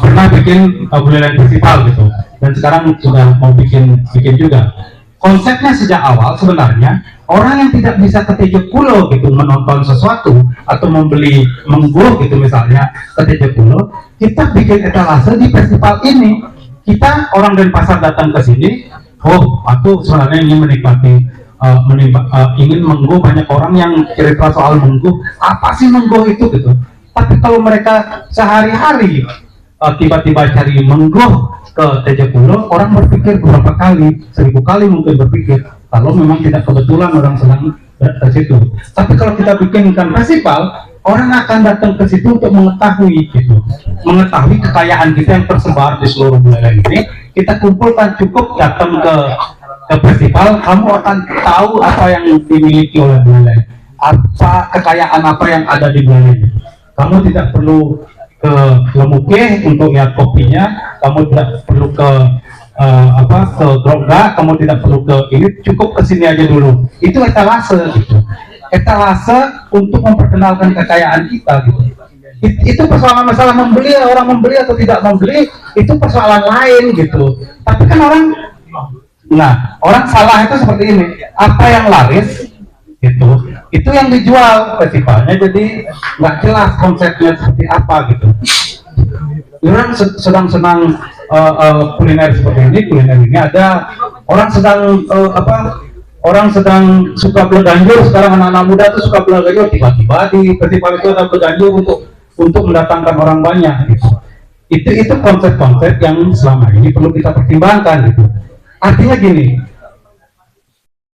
pernah bikin Buleleng festival gitu, dan sekarang sudah mau bikin juga. Konsepnya sejak awal sebenarnya orang yang tidak bisa ke Tejo Kulo gitu menonton sesuatu atau membeli menggo gitu misalnya ke Tejo Kulo, kita bikin etalase di festival ini. Kita orang Denpasar datang ke sini, aku sebenarnya ingin menikmati ingin menggo, banyak orang yang cerita soal menggo, apa sih menggo itu gitu. Tapi kalau mereka sehari-hari tiba-tiba cari menggo ke Tejo Kulo, orang berpikir beberapa kali, 1000 kali mungkin berpikir, kalau memang tidak kebetulan orang sedang ke situ. Tapi kalau kita bikinkan festival, orang akan datang ke situ untuk mengetahui gitu, mengetahui kekayaan kita yang tersebar di seluruh Buleleng ini. Kita kumpulkan, cukup datang ke festival, kamu akan tahu apa yang dimiliki oleh Buleleng, apa kekayaan apa yang ada di Buleleng. Kamu tidak perlu ke Lemuke untuk lihat kopinya, kamu tidak perlu ke ke Grogga, kamu tidak perlu ke ini, cukup ke sini aja dulu. Itu etalase gitu. Etalase untuk memperkenalkan kekayaan kita gitu. Itu persoalan masalah membeli, orang membeli atau tidak membeli itu persoalan lain gitu. Tapi kan orang salah itu seperti ini, apa yang laris itu yang dijual festivalnya, jadi nggak jelas konsepnya seperti apa gitu. Orang sedang senang kuliner seperti ini, kuliner ini ada orang sedang orang sedang suka belaganjur, sekarang anak-anak muda tuh suka belaganjur, tiba-tiba di festival itu ada belaganjur untuk mendatangkan orang banyak gitu. Itu konsep-konsep yang selama ini perlu kita pertimbangkan gitu. Artinya gini,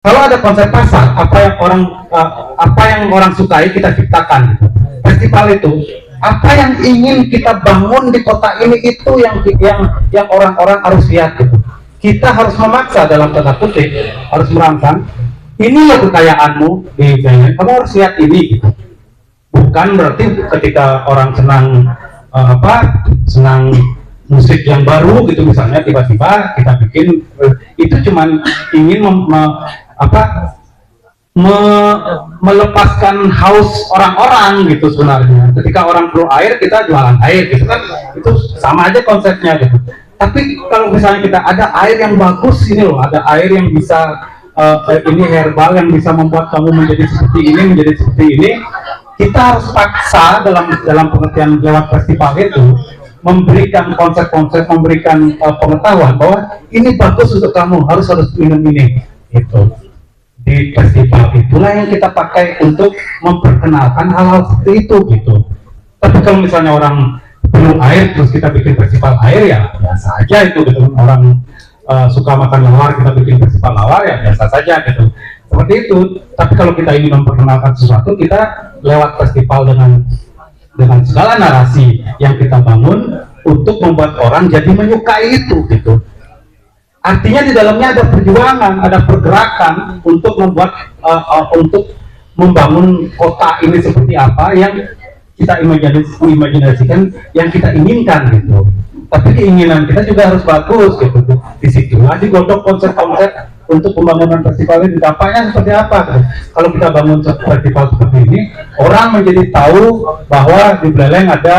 kalau ada konsep pasar, apa yang orang sukai kita ciptakan gitu. Festival itu apa yang ingin kita bangun di kota ini, itu yang orang-orang harus lihat gitu. Kita harus memaksa dalam tanda kutip, harus merangsang, inilah kekayaanmu di Buleleng, kamu harus lihat ini gitu. Bukan berarti ketika orang senang musik yang baru gitu misalnya, tiba-tiba kita bikin itu cuman ingin melepaskan haus orang-orang gitu sebenarnya. Ketika orang perlu air, kita jualan air gitu kan, itu sama aja konsepnya gitu. Tapi kalau misalnya kita ada air yang bagus ini loh, ada air yang bisa ini herbal yang bisa membuat kamu menjadi seperti ini, kita harus paksa dalam pengertian lewat festival itu memberikan konsep-konsep, memberikan pengetahuan bahwa ini bagus untuk kamu, harus minum ini gitu. Di festival itulah yang kita pakai untuk memperkenalkan hal-hal seperti itu gitu. Tapi kalau misalnya orang perlu air terus kita bikin festival air, ya biasa aja itu gitu. Orang suka makan lawar, kita bikin festival lawar, ya biasa saja gitu. Seperti itu. Tapi kalau kita ingin memperkenalkan sesuatu, kita lewat festival dengan segala narasi yang kita bangun untuk membuat orang jadi menyukai itu gitu. Artinya di dalamnya ada perjuangan, ada pergerakan untuk membuat untuk membangun kota ini seperti apa yang kita imajinasikan, yang kita inginkan gitu. Tapi keinginan kita juga harus bagus gitu. Di situ digodok konsep-konsep untuk pembangunan festival ini, dampaknya seperti apa gitu. Kalau kita bangun festival seperti ini, orang menjadi tahu bahwa di Buleleng ada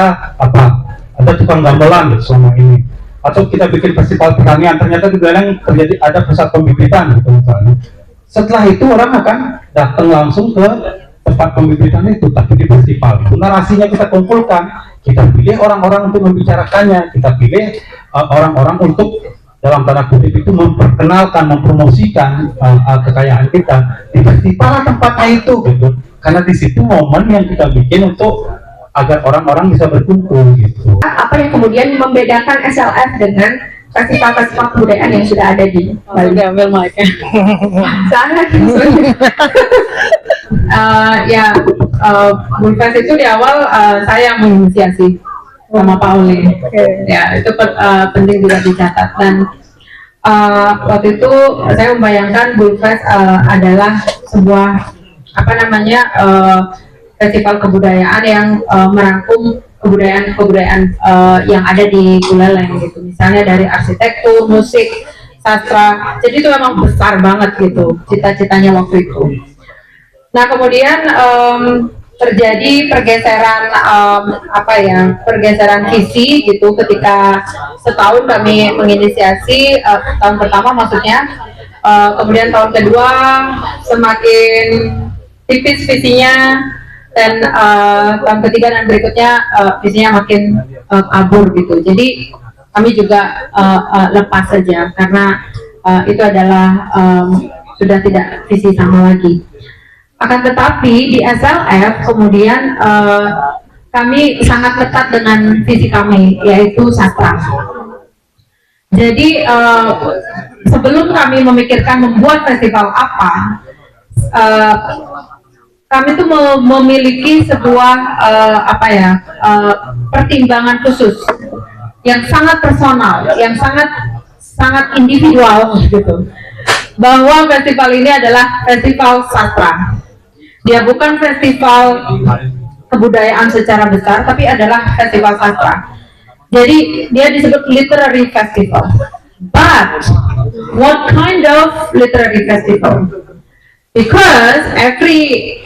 tukang gamelan gitu selama ini. Atau kita bikin festival pertanian, ternyata di Buleleng ada pusat pembibitan gitu misalnya. Setelah itu orang akan datang langsung ke tempat pembibitan itu, tapi di festival itu narasinya kita kumpulkan, kita pilih orang-orang untuk membicarakannya, kita pilih orang-orang untuk dalam tanda kutip itu memperkenalkan, mempromosikan kekayaan kita di festival tempatnya itu gitu. Karena di situ momen yang kita bikin untuk agar orang-orang bisa berkumpul gitu. Apa yang kemudian membedakan SLF dengan festival-festival kebudayaan yang sudah ada di Bali? Ambil mic. Sangat Bulfest itu di awal saya yang menginisiasi sama Pak Uli. Ya, itu penting juga dicatat. Dan waktu itu saya membayangkan Bulfest adalah sebuah festival kebudayaan yang merangkum kebudayaan yang ada di Buleleng gitu. Misalnya dari arsitektur, musik, sastra. Jadi itu memang besar banget gitu cita-citanya waktu itu. Nah, kemudian terjadi pergeseran pergeseran visi gitu ketika setahun kami menginisiasi tahun pertama maksudnya, kemudian tahun kedua semakin tipis visinya, dan tahun ketiga dan berikutnya visinya makin kabur gitu. Jadi kami juga lepas saja karena itu adalah sudah tidak visi sama lagi. Akan tetapi di SLF kemudian kami sangat dekat dengan visi kami, yaitu sastra. Jadi sebelum kami memikirkan membuat festival apa, kami tuh memiliki sebuah pertimbangan khusus yang sangat personal, yang sangat individual gitu, bahwa festival ini adalah festival sastra. Dia bukan festival kebudayaan secara besar, tapi adalah festival sastra. Jadi dia disebut literary festival. But what kind of literary festival? Because every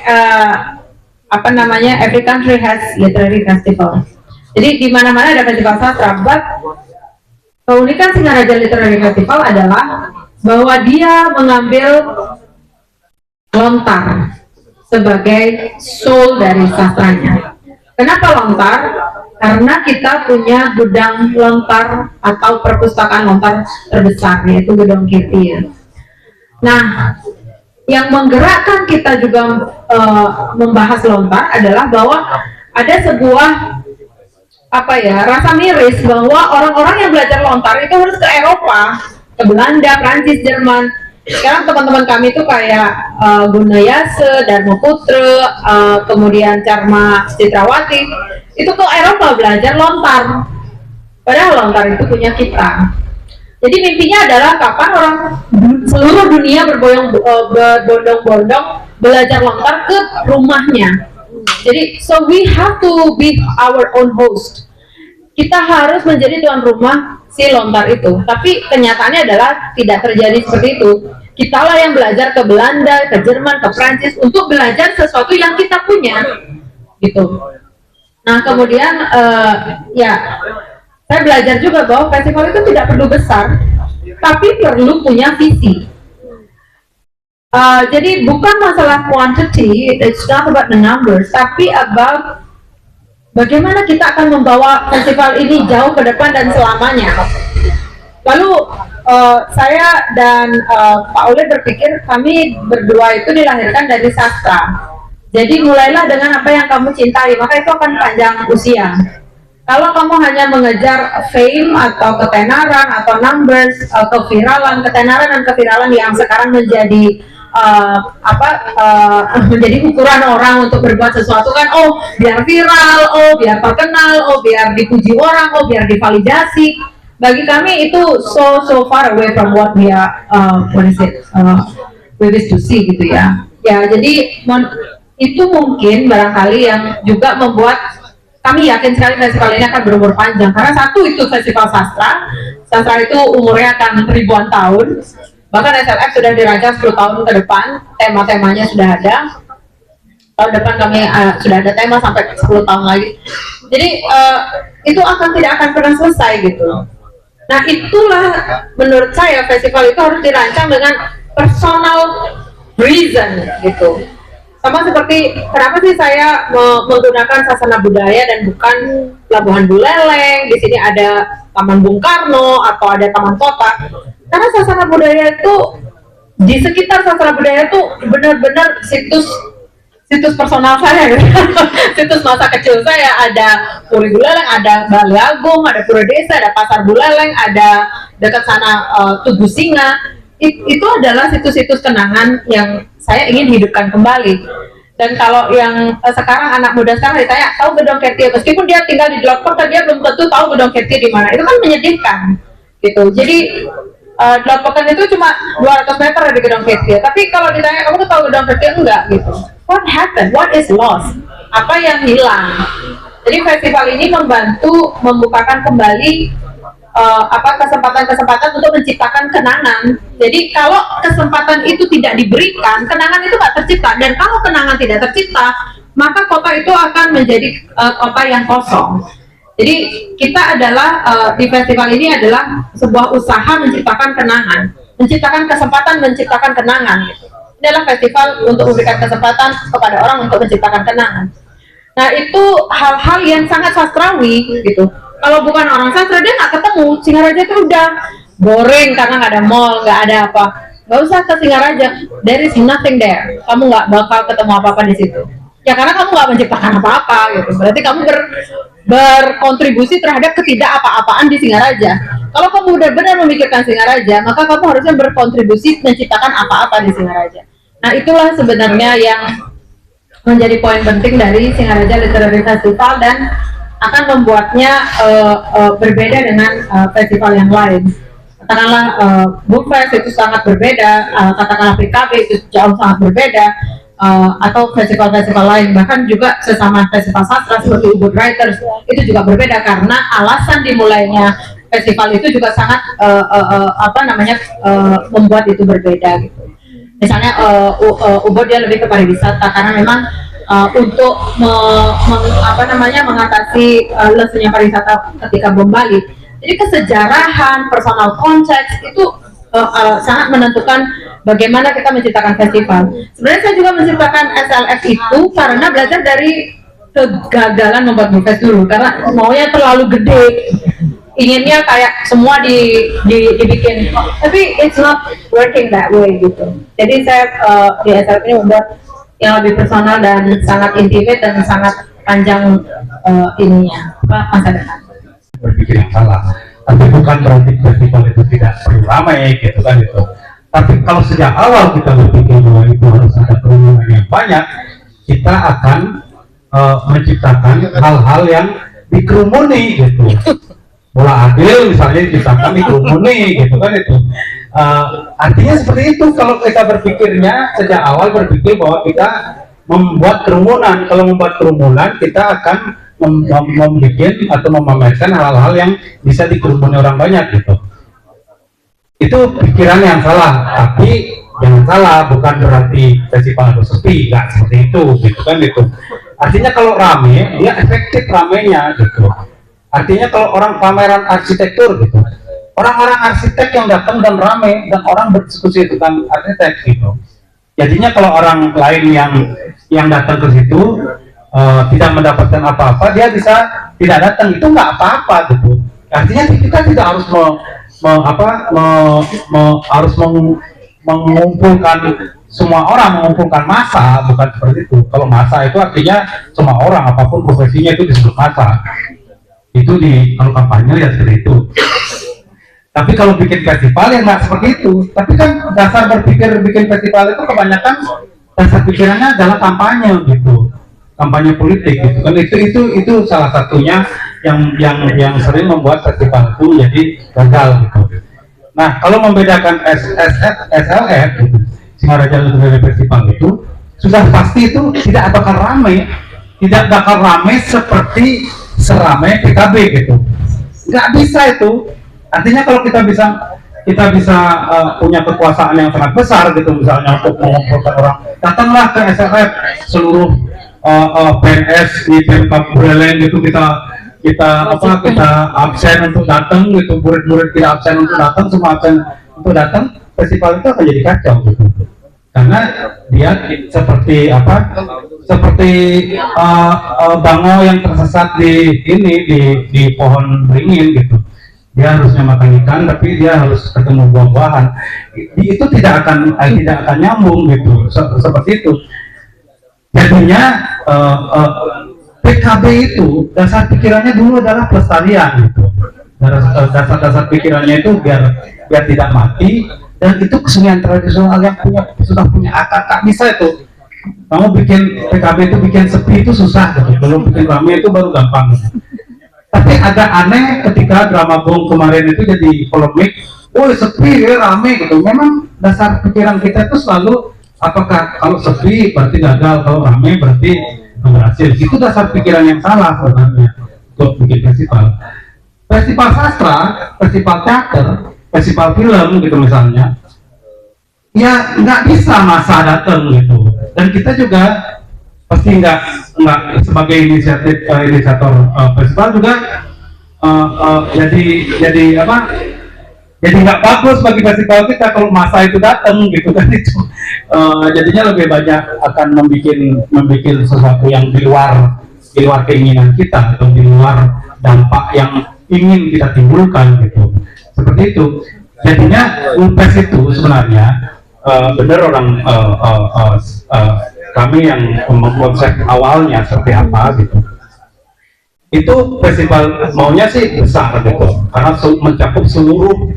country has literary festival. Jadi di mana-mana ada festival sastra. But keunikan Singaraja Literary Festival adalah bahwa dia mengambil lontar sebagai soul dari sastranya. Kenapa lontar? Karena kita punya gudang lontar atau perpustakaan lontar terbesar, yaitu Gedong Kirti. Nah, yang menggerakkan kita juga membahas lontar adalah bahwa ada sebuah rasa miris bahwa orang-orang yang belajar lontar itu harus ke Eropa, ke Belanda, Prancis, Jerman. Sekarang teman-teman kami itu kayak Gunayase, Dharma Putra, kemudian Charma Citrawati, itu ke Eropa belajar lontar. Padahal lontar itu punya kita. Jadi mimpinya adalah kapan orang seluruh dunia berbondong-bondong belajar lontar ke rumahnya. Jadi so we have to be our own host. Kita harus menjadi tuan rumah si lontar itu. Tapi kenyataannya adalah tidak terjadi seperti itu. Kitalah yang belajar ke Belanda, ke Jerman, ke Prancis untuk belajar sesuatu yang kita punya, gitu. Nah kemudian saya belajar juga bahwa festival itu tidak perlu besar, tapi perlu punya visi. Jadi bukan masalah quantity, it's not about the numbers, tapi about bagaimana kita akan membawa festival ini jauh ke depan dan selamanya. Lalu saya dan Pak Ule berpikir kami berdua itu dilahirkan dari sastra. Jadi mulailah dengan apa yang kamu cintai, maka itu akan panjang usia. Kalau kamu hanya mengejar fame atau ketenaran atau numbers, keviralan, ketenaran dan keviralan yang sekarang menjadi menjadi ukuran orang untuk berbuat sesuatu kan, oh biar viral, oh biar terkenal, oh biar dipuji orang, oh biar divalidasi. Bagi kami itu so far away from what we are we wish to see gitu ya. Ya jadi itu mungkin barangkali yang juga membuat kami yakin sekali festival ini akan berumur panjang, karena satu itu festival sastra itu umurnya akan ribuan tahun. Bahkan SLF sudah dirancang 10 tahun ke depan, tema-temanya sudah ada. Tahun depan kami sudah ada tema sampai 10 tahun lagi. Jadi itu tidak akan pernah selesai gitu. Nah itulah menurut saya festival itu harus dirancang dengan personal reason gitu. Sama seperti kenapa sih saya menggunakan sasana budaya dan bukan Pelabuhan Buleleng, di sini ada Taman Bung Karno atau ada Taman Kota. Karena sasana budaya itu, di sekitar sasana budaya itu benar-benar situs personal saya gitu. Situs masa kecil saya, ada Puri Buleleng, ada Bali Agung, ada Pura Desa, ada Pasar Buleleng, ada dekat sana Tugu Singa. Itu adalah situs-situs kenangan yang saya ingin hidupkan kembali. Dan kalau yang sekarang anak muda sekarang ditanya tahu Gedong Ketty, meskipun dia tinggal di Dlotpok, dia belum tentu tahu Gedong Ketty di mana. Itu kan menyedihkan gitu. Jadi Dlotpokan itu cuma 200 meter dari Gedong Ketty. Tapi kalau ditanya kamu tahu Gedong Ketty, enggak gitu. What happened? What is lost? Apa yang hilang? Jadi festival ini membantu membukakan kembali kesempatan-kesempatan untuk menciptakan kenangan. Jadi kalau kesempatan itu tidak diberikan, kenangan itu nggak tercipta. Dan kalau kenangan tidak tercipta, maka kota itu akan menjadi kota yang kosong. Jadi kita adalah di festival ini adalah sebuah usaha menciptakan kenangan, menciptakan kesempatan, menciptakan kenangan. Gitu. Ini adalah festival untuk memberikan kesempatan kepada orang untuk menciptakan kenangan. Nah itu hal-hal yang sangat sastrawi gitu. Kalau bukan orang sastra dia nggak ketemu. Singaraja itu udah boring karena nggak ada mall, nggak ada apa. Nggak usah ke Singaraja. There is nothing there. Kamu nggak bakal ketemu apa-apa di situ. Ya karena kamu nggak menciptakan apa-apa gitu. Berarti kamu berkontribusi terhadap ketidak apa-apaan di Singaraja. Kalau kamu benar-benar memikirkan Singaraja, maka kamu harusnya berkontribusi menciptakan apa-apa di Singaraja. Nah itulah sebenarnya yang menjadi poin penting dari Singaraja Literary Festival dan akan membuatnya berbeda dengan festival yang lain. Katakanlah Bookfest itu sangat berbeda, katakanlah PKB itu jauh sangat berbeda, atau festival-festival lain, bahkan juga sesama festival sastra seperti Ubud Writers itu juga berbeda karena alasan dimulainya festival itu juga sangat membuat itu berbeda gitu. Misalnya Ubud dia lebih ke pariwisata karena memang untuk mengatasi lesunya pariwisata ketika bom Bali. Jadi kesejarahan, personal konteks itu sangat menentukan bagaimana kita menciptakan festival. Sebenarnya saya juga menciptakan SLF itu karena belajar dari kegagalan membuat Bookfest dulu karena maunya terlalu gede. Inginnya kayak semua dibikin, tapi it's not working that way gitu. Jadi saya di SLF ini membuat yang lebih personal dan sangat intimate dan sangat panjang masa depan. Berpikir yang salah, tapi bukan berarti festival itu tidak perlu ramai gitu kan itu. Tapi kalau sejak awal kita berpikir bahwa itu harus ada kerumunan yang banyak, kita akan menciptakan hal-hal yang dikerumuni gitu. Bola adil misalnya diciptakan dikerumuni gitu kan itu. Artinya seperti itu kalau kita berpikirnya sejak awal berpikir bahwa kita membuat kerumunan. Kalau membuat kerumunan kita akan membuat atau memamerkan hal-hal yang bisa dikerumuni orang banyak gitu. Itu pikiran yang salah, tapi jangan salah, bukan berarti festival itu sepi, nggak seperti itu gitu kan itu. Artinya kalau rame, dia efektif ramenya gitu. Artinya kalau orang pameran arsitektur gitu, orang-orang arsitek yang datang dan rame dan orang berdiskusi tentang arsitek gitu. Jadinya kalau orang lain yang datang ke situ tidak mendapatkan apa-apa, dia bisa tidak datang, itu nggak apa-apa gitu. Artinya kita tidak harus mengumpulkan semua orang, mengumpulkan massa, bukan seperti itu. Kalau massa itu artinya semua orang, apapun profesinya itu disebut massa. Itu kalau kampanye ya seperti itu. Tapi kalau bikin festival ya nggak seperti itu. Tapi kan dasar berpikir bikin festival itu kebanyakan dasar pikirannya adalah kampanye gitu, kampanye politik gitu kan. Itu salah satunya yang sering membuat festival itu jadi gagal gitu. Nah kalau membedakan SLF gitu, Singaraja Literary Festival itu sudah pasti itu tidak bakal ramai, seperti seramai PKB gitu. Nggak bisa itu. Artinya kalau kita bisa punya kekuasaan yang sangat besar gitu, misalnya untuk mengumpulkan orang, datanglah ke SLF seluruh PNS di Pemkab Buleleng gitu, kita absen untuk datang gitu, murid-murid kita absen untuk datang, semua absen untuk datang, festival itu akan jadi kacau gitu. karena dia seperti apa, seperti bango yang tersesat di pohon beringin gitu. Dia harusnya makan ikan tapi dia harus ketemu buah-buahan, itu tidak akan nyambung gitu, seperti itu. Jadinya PKB itu dasar pikirannya dulu adalah pelestarian gitu. Dasar pikirannya itu biar tidak mati, dan itu kesenian tradisional yang sudah punya akar. Tak bisa itu kamu bikin PKB itu bikin sepi itu susah gitu. Belum bikin rame itu baru gampang gitu. Tapi agak aneh ketika drama Bong kemarin itu jadi polemik, sepi ya rame gitu. Memang dasar pikiran kita itu selalu apakah kalau sepi berarti gagal, kalau rame berarti berhasil. Itu dasar pikiran yang salah sebenarnya untuk bikin festival. Festival sastra, festival teater, festival film gitu misalnya, ya nggak bisa masa datang gitu. Dan kita juga pasti nggak sebagai inisiator festival juga jadi apa? Jadi nggak bagus bagi festival kita kalau masa itu datang gitu kan itu. Jadinya lebih banyak akan membuat sesuatu yang di luar keinginan kita atau di luar dampak yang ingin kita timbulkan gitu. Seperti itu. Jadinya UPES itu sebenarnya benar orang kami yang mengkonsep awalnya seperti apa gitu. Itu festival maunya sih besar gitu, karena mencakup seluruh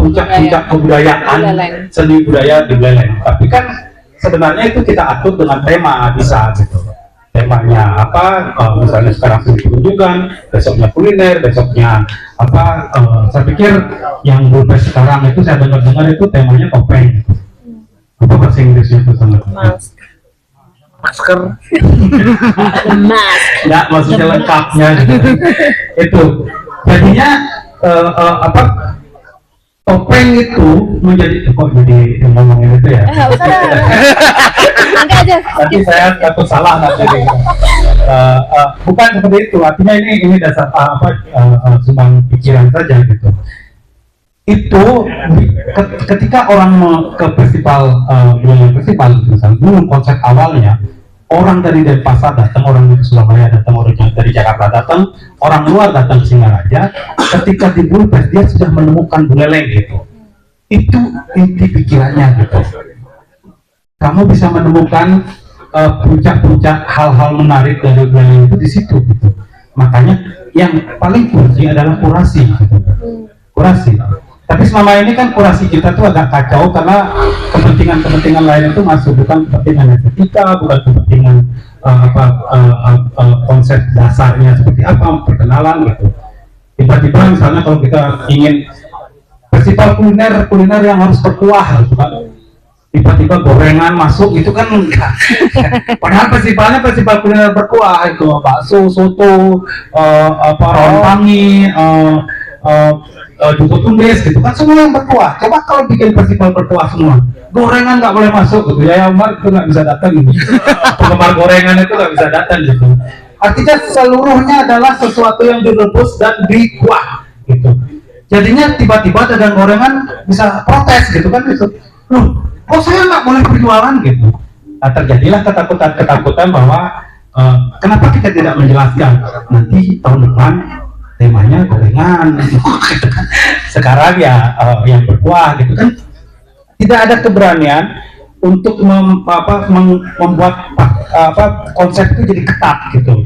puncak-puncak kebudayaan, seni budaya di Buleleng. Tapi kan sebenarnya itu kita atur dengan tema bisa gitu. Temanya apa? Misalnya sekarang seni pertunjukan, besoknya kuliner, besoknya apa? Saya pikir yang BUPES sekarang itu saya dengar itu temanya topeng. Apa bahasa Inggrisnya itu sangat? Masker. Nggak, maksudnya lengkapnya gitu. Itu jadinya apa? Topeng itu menjadi kok jadi ngomongin itu ya? Angkat aja. Nanti saya takut salah nanti. Bukan seperti itu. Artinya ini dasar sumbang pikiran saja gitu. Itu ketika orang ke festival misalnya belum konsep awalnya, orang dari Denpasar datang, orang dari Surabaya datang, orang dari Jakarta datang, orang luar datang ke Singaraja. Ketika di BUPES dia sudah menemukan Buleleng gitu. Itu inti pikirannya gitu. Kamu bisa menemukan puncak-puncak hal-hal menarik dari Buleleng itu di situ gitu. Makanya yang paling kunci adalah kurasi gitu. Kurasi. Tapi selama ini kan kurasi kita tuh agak kacau karena kepentingan lain itu masuk, bukan kepentingan estetika, bukan kepentingan konsep dasarnya seperti apa, perkenalan gitu. Tiba-tiba misalnya kalau kita ingin festival kuliner yang harus berkuah gitu kan, tiba-tiba gorengan masuk itu kan enggak. Padahal festival kuliner berkuah itu bakso, soto, rontangi, jukut tumbes gitu kan, semua yang berkuah. Coba kalau bikin festival berkuah semua, gorengan nggak boleh masuk gitu ya, Umar itu nggak bisa datang gitu. Penggemar gorengan itu nggak bisa datang gitu. Artinya seluruhnya adalah sesuatu yang direbus dan dikuah gitu. Jadinya tiba-tiba dagang gorengan bisa protes gitu kan gitu. Loh, kok saya nggak boleh berjualan gitu. Nah, terjadilah ketakutan bahwa kenapa kita tidak menjelaskan nanti tahun depan temanya gorengan gitu. Sekarang ya yang berkuah gitu kan. Tidak ada keberanian untuk membuat konsep itu jadi ketat gitu.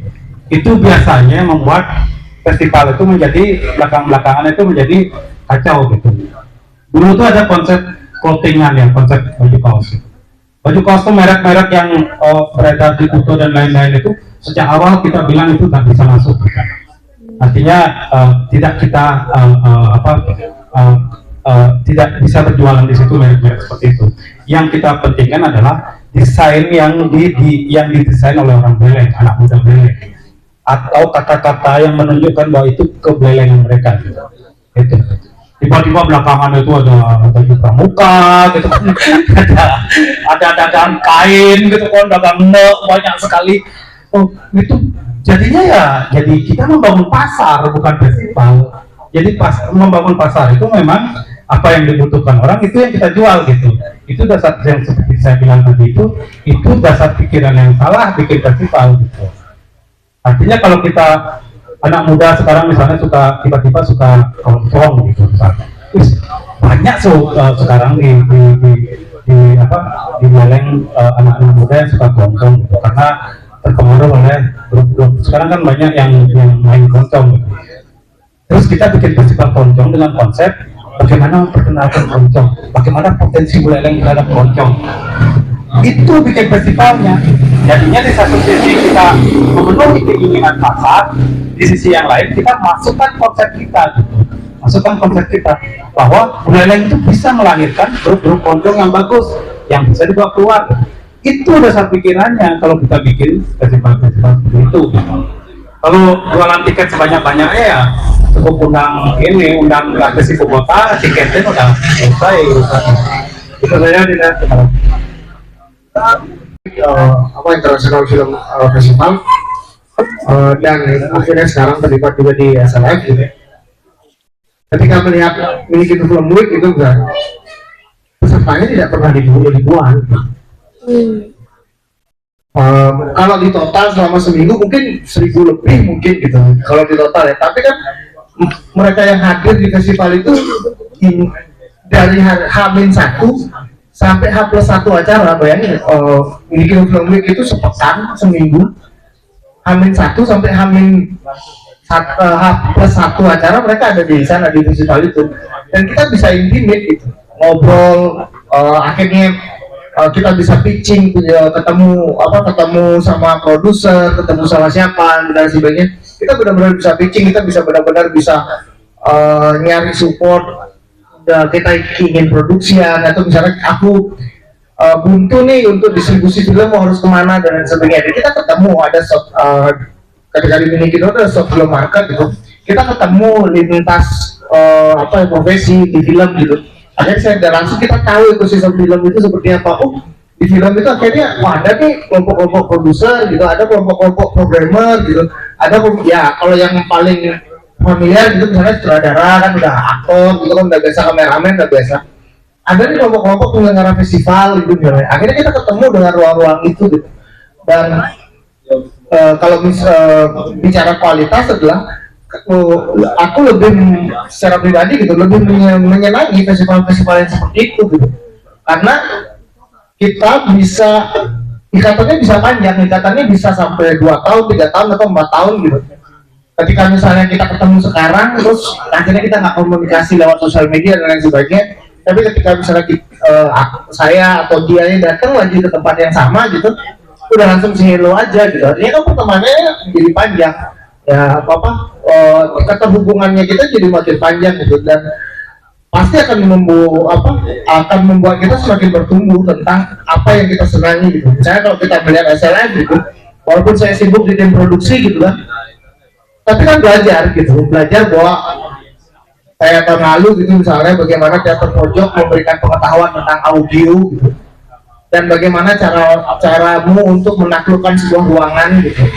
Itu biasanya membuat festival itu menjadi belakang-belakangan itu menjadi kacau gitu. Dulu tuh ada konsep clothingan ya, konsep baju kaos. Baju kaos itu merek-merek yang beredar di Kuto dan lain-lain itu sejak awal kita bilang itu tak bisa masuk. Artinya tidak kita tidak bisa berjualan di situ merek-merek seperti itu. Yang kita pentingkan adalah desain yang didesain oleh orang Buleleng, anak muda Buleleng, atau kata-kata yang menunjukkan bahwa itu kebelelengan mereka gitu. Itu tiba-tiba belakangan itu ada baju pramuka gitu kan, ada dagang kain gitu kan, dagang banyak sekali. Oh itu jadinya jadi kita membangun pasar bukan festival. Jadi membangun pasar itu memang apa yang dibutuhkan orang itu yang kita jual gitu. Itu dasar yang seperti saya bilang tadi itu dasar pikiran yang salah bikin festival gitu. Artinya kalau kita anak muda sekarang misalnya suka tiba-tiba suka keroncong gitu misalnya, banyak sekarang di Buleleng anak-anak muda yang suka keroncong gitu, karena terpengaruh oleh grup-grup. Sekarang kan banyak yang main keroncong gitu. Terus kita bikin festival keroncong dengan konsep bagaimana memperkenalkan keroncong, bagaimana potensi Buleleng terhadap keroncong. Itu bikin festivalnya. Jadinya di satu sisi kita memenuhi keinginan pasar, di sisi yang lain kita masukkan konsep kita gitu. Masukkan konsep kita bahwa Buleleng itu bisa melahirkan grup-grup keroncong yang bagus, yang bisa dibawa keluar. Itu dasar pikirannya kalau kita bikin festival-festival seperti itu gitu. Kalau jualan tiket sebanyak-banyaknya ya cukup undang artis ibu kota, tiketnya udah selesai urusannya. Itu saja tidak internasional film festival dan akhirnya sekarang terlibat juga di SLF gitu. Ketika melihat Mini Film Week itu enggak, pesertanya tidak pernah ribuan. Kalau di total selama seminggu mungkin 1.000 lebih mungkin gitu kalau di total ya, tapi kan mereka yang hadir di festival itu dari H-1 sampai H+1 acara. Bayangin Mini Film Week itu sepekan seminggu, H-1 sampai H+1 acara mereka ada di sana di festival itu, dan kita bisa intimate gitu, ngobrol, akhirnya kita bisa pitching, ketemu sama produser, ketemu sama siapa dan sebagainya. Kita benar-benar bisa pitching, kita bisa benar-benar bisa nyari support. Kita ingin produksian atau misalnya aku buntu nih untuk distribusi film harus kemana dan sebagainya. Jadi kita ketemu ada ketika di Mini Kino ada short film market gitu. Kita ketemu lintas profesi di film gitu. Akhirnya saya langsung kita tahu ekosistem film itu seperti apa. Di film itu akhirnya ada nih kelompok-kelompok produser gitu, ada kelompok-kelompok programmer gitu, ada kalau yang paling familiar gitu misalnya sutradara kan udah aktor gitu kan udah biasa, kameramen udah biasa. Ada nih kelompok-kelompok penyelenggara festival gitu misalnya. Akhirnya kita ketemu dengan ruang-ruang itu gitu. Dan kalau bicara kualitas adalah aku lebih secara pribadi gitu lebih menyenangi festival-festival yang seperti itu gitu, karena kita bisa ikatannya bisa panjang, ikatannya bisa sampai 2 tahun, 3 tahun atau 4 tahun gitu. Ketika misalnya kita ketemu sekarang terus akhirnya kita nggak komunikasi lewat sosial media dan lain sebagainya, tapi ketika misalnya saya atau dia ini datang lagi ke tempat yang sama gitu, udah langsung hello aja gitu, artinya kan pertemanannya jadi panjang ya, keterhubungannya kita jadi makin panjang gitu, dan pasti akan membuat kita semakin bertumbuh tentang apa yang kita senangi gitu. Misalnya kalau kita melihat SLM gitu, walaupun saya sibuk di tim produksi gitu kan, tapi kan belajar bahwa saya tahun lalu gitu misalnya bagaimana teater pojok memberikan pengetahuan tentang audio gitu, dan bagaimana caramu untuk menaklukkan sebuah ruangan gitu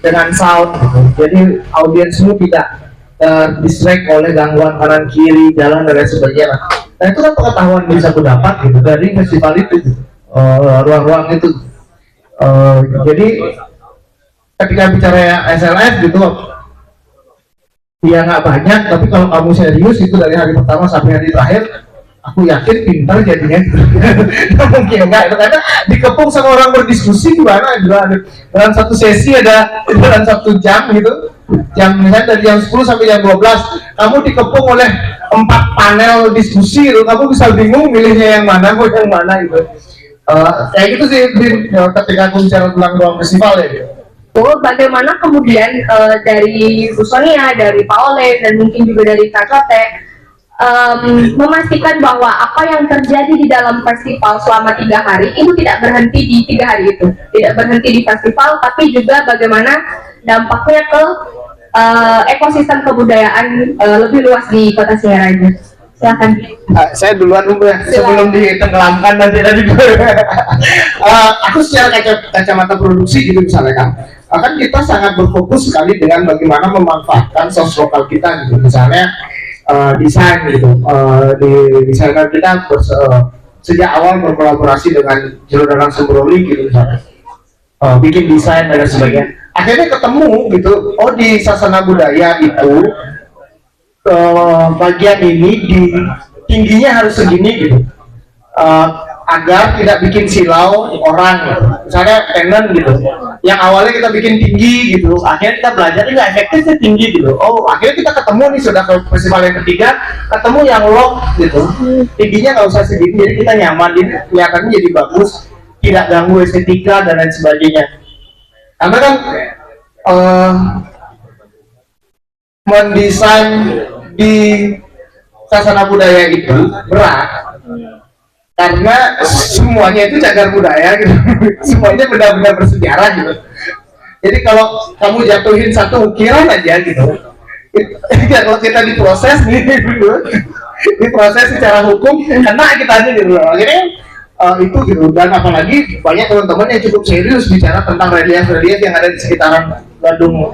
dengan sound gitu. Jadi audiensmu tidak distract oleh gangguan kanan kiri, jalan dan lain sebagainya. Nah itu kan pengetahuan yang bisa aku dapat gitu dari festival itu gitu. Ruang-ruang itu. Jadi ketika bicara SLF gitu, ya nggak banyak, tapi kalau kamu serius itu dari hari pertama sampai hari terakhir, aku yakin pintar jadinya. Mungkin enggak itu karena dikepung sama orang berdiskusi gimana dalam satu sesi ada dalam 1 jam gitu, jam misalnya dari jam 10 sampai jam 12 kamu dikepung oleh 4 panel diskusi gitu, kamu bisa bingung milihnya yang mana mau yang mana gitu. Kayak gitu sih ketika aku bicara tentang ruang festival ya gitu. Bagaimana kemudian dari Bu Sonia, dari Pak Oleh, dan mungkin juga dari Kak Cote memastikan bahwa apa yang terjadi di dalam festival selama 3 hari itu tidak berhenti di 3 hari itu, tidak berhenti di festival, tapi juga bagaimana dampaknya ke ekosistem kebudayaan lebih luas di Kota Singaraja. Silakan. Saya duluan dulu ya, sebelum ditenggelamkan nanti aku secara kacamata produksi gitu misalnya kan kita sangat berfokus sekali dengan bagaimana memanfaatkan sos lokal kita gitu, misalnya desain gitu, di desainer kita sejak awal berkolaborasi dengan Jero Danang Sembroli gitu misalnya, bikin desain dan sebagainya. Akhirnya ketemu gitu, oh di Sasana Budaya itu bagian ini di tingginya harus segini gitu, agar tidak bikin silau orang gitu. Misalnya tenon gitu, yang awalnya kita bikin tinggi gitu, akhirnya kita belajar nggak efektifnya tinggi gitu. Oh akhirnya kita ketemu nih, sudah ke festival yang ketiga, ketemu yang low gitu, tingginya nggak usah segini, jadi kita nyaman, jadi kelihatannya jadi bagus, tidak ganggu estetika dan lain sebagainya. Karena kan mendesain di Sasana Budaya itu berat, karena semuanya itu cagar budaya gitu. Semuanya benda-benda bersejarah gitu. Jadi kalau kamu jatuhin satu ukiran aja gitu, kalau kita diproses nih gitu, diproses secara hukum, kena kita aja gitu. Akhirnya itu gitu. Dan apalagi banyak teman-teman yang cukup serius bicara tentang relief-relief yang ada di sekitaran Bandung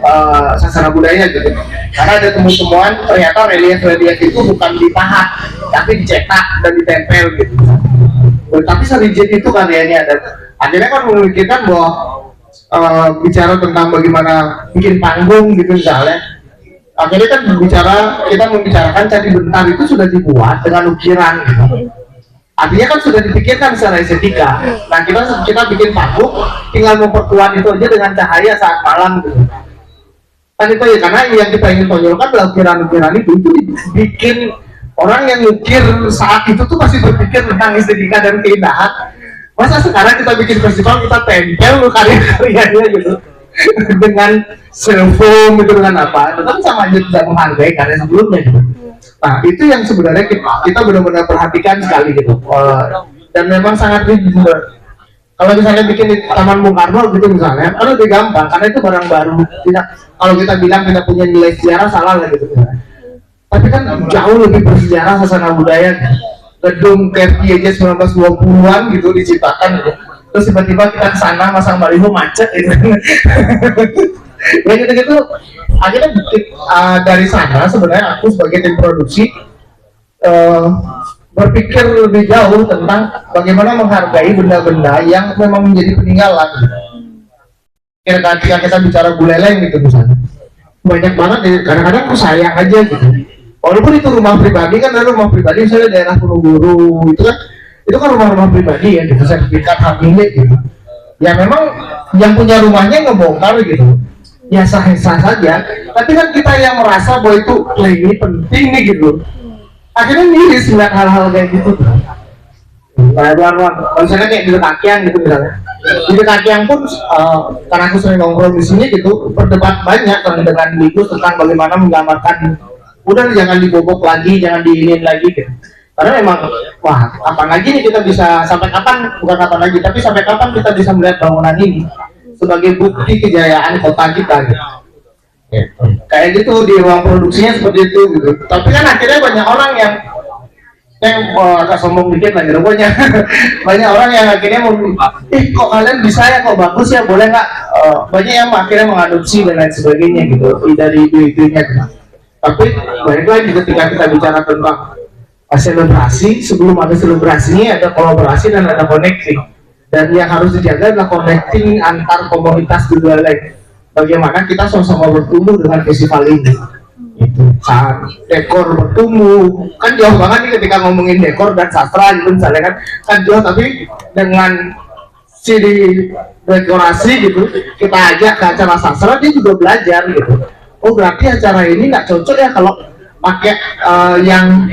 Sasana Budaya gitu. Karena ada temuan-temuan ternyata relief-relief itu bukan dipahat, tapi dicetak dan ditempel gitu. Tapi serigit itu karyanya, dan akhirnya kan memikirkan bahwa bicara tentang bagaimana bikin panggung gitu misalnya. Akhirnya kan kita membicarakan Candi Bentar itu sudah dibuat dengan ukiran gitu. Artinya kan sudah dipikirkan secara estetika. Nah kita bikin panggung, tinggal memperkuat itu aja dengan cahaya saat malam gitu. Kan itu ya, karena yang kita ingin tonjolkan adalah ukiran-ukiran itu bikin orang yang ngukir saat itu tuh masih berpikir tentang estetika dan keindahan. Masa sekarang kita bikin festival kita tempel karya-karyanya gitu dengan selfie gitu, dengan apa? Tetapi sama aja tidak menghargai karya sebelumnya gitu. Nah itu yang sebenarnya kita benar-benar perhatikan sekali gitu, dan memang sangat rindu. Kalau misalnya bikin di Taman Bung Karno gitu misalnya, kan lebih gampang karena itu barang baru. Tidak, kalau kita bilang kita punya nilai sejarah salah lah gitu misalnya. Tapi kan jauh lebih bersejarah Sasana Budaya. Gedung KFI aja 1920-an gitu diciptakan gitu. Terus tiba-tiba kita kesana masang baliho macet gitu. Ya gitu-gitu. Akhirnya dari sana sebenarnya aku sebagai tim produksi berpikir lebih jauh tentang bagaimana menghargai benda-benda yang memang menjadi peninggalan. Kira-kira kita bicara Buleleng gitu misalnya, banyak banget ya, kadang-kadang aku sayang aja gitu. Walaupun itu rumah pribadi kan, ada rumah pribadi misalnya daerah Punuguru itu kan rumah-rumah pribadi ya gitu, sertifikat hak milik gitu. Ya memang yang punya rumahnya ngebongkar gitu, ya sah-sah saja. Tapi kan kita yang merasa bahwa itu ini penting nih gitu, akhirnya miris melihat hal-hal kayak gitu. Misalnya kayak di Dekakian gitu misalnya, di Dekakian pun karena aku sering nongkrong di sini gitu, berdebat banyak dengan Likus tentang bagaimana menggambarkan udah jangan dibobok lagi, jangan diinin lagi gitu. Karena memang wah kapan lagi nih kita bisa, sampai kapan, bukan kapan lagi, tapi sampai kapan kita bisa melihat bangunan ini sebagai bukti kejayaan kota kita gitu. Kayak gitu di ruang produksinya seperti itu gitu. Tapi kan akhirnya banyak orang yang agak sombong dikit lagi rupanya. Banyak orang yang akhirnya mau, kok kalian bisa ya, kok bagus ya, boleh nggak? Banyak yang akhirnya mengadopsi dan lain sebagainya gitu dari ide-idenya gitu. Tapi balik lagi ketika kita bicara tentang selebrasi, sebelum ada selebrasinya ada kolaborasi dan ada connecting. Dan yang harus dijaga adalah connecting antar komunitas di Buleleng. Bagaimana kita sama-sama bertumbuh dengan festival ini. Itu saat dekor bertumbuh, kan jauh banget nih ketika ngomongin dekor dan sastra gitu misalnya kan jauh, tapi dengan si dekorasi gitu kita ajak ke acara sastra, dia juga belajar gitu. Oh berarti acara ini nggak cocok ya kalau pakai yang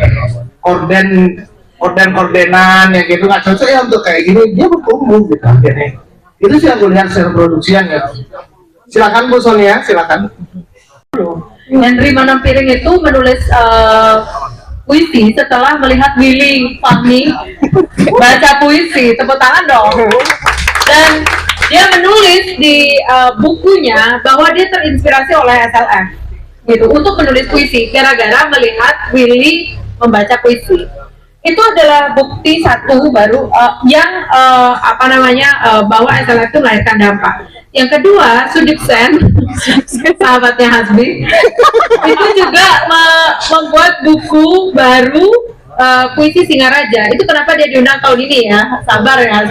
ordenan yang gitu, nggak cocok ya untuk kayak gini. Dia bertumbuh gitu akhirnya. Itu sih aku lihat secara produksian ya. Silakan Bu Sonia, silakan. Henry Manampiring itu menulis puisi setelah melihat Willy Fahmi baca puisi. Tepuk tangan dong. Dan dia menulis di bukunya bahwa dia terinspirasi oleh SLF gitu untuk menulis puisi gara-gara melihat Willy membaca puisi. Itu adalah bukti satu baru yang bahwa SLF itu melahirkan dampak. Yang kedua, Sudip Sen, sahabatnya Hasbi, itu juga membuat buku baru puisi Singaraja. Itu kenapa dia diundang tahun ini ya? Sabar ya.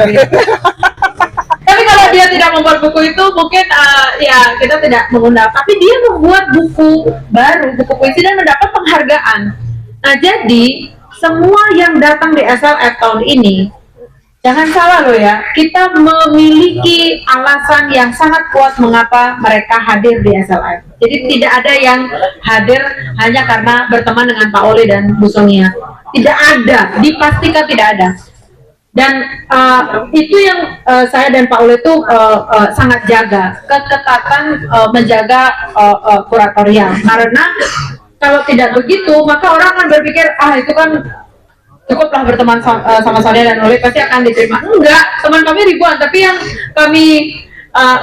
Tapi kalau dia tidak membuat buku itu mungkin ya kita tidak mengundang. Tapi dia membuat buku baru, buku puisi dan mendapat penghargaan. Nah jadi semua yang datang di SLF tahun ini, jangan salah loh ya, kita memiliki alasan yang sangat kuat mengapa mereka hadir di SLF. Jadi tidak ada yang hadir hanya karena berteman dengan Pak Ole dan Bu Sonia. Tidak ada, dipastikan tidak ada. Dan itu yang saya dan Pak Ole itu sangat jaga, keketatan menjaga kuratorial. Karena kalau tidak begitu, maka orang akan berpikir, itu kan cukuplah berteman sama Sonia dan Ole, pasti akan diterima. Enggak, teman kami ribuan, tapi yang kami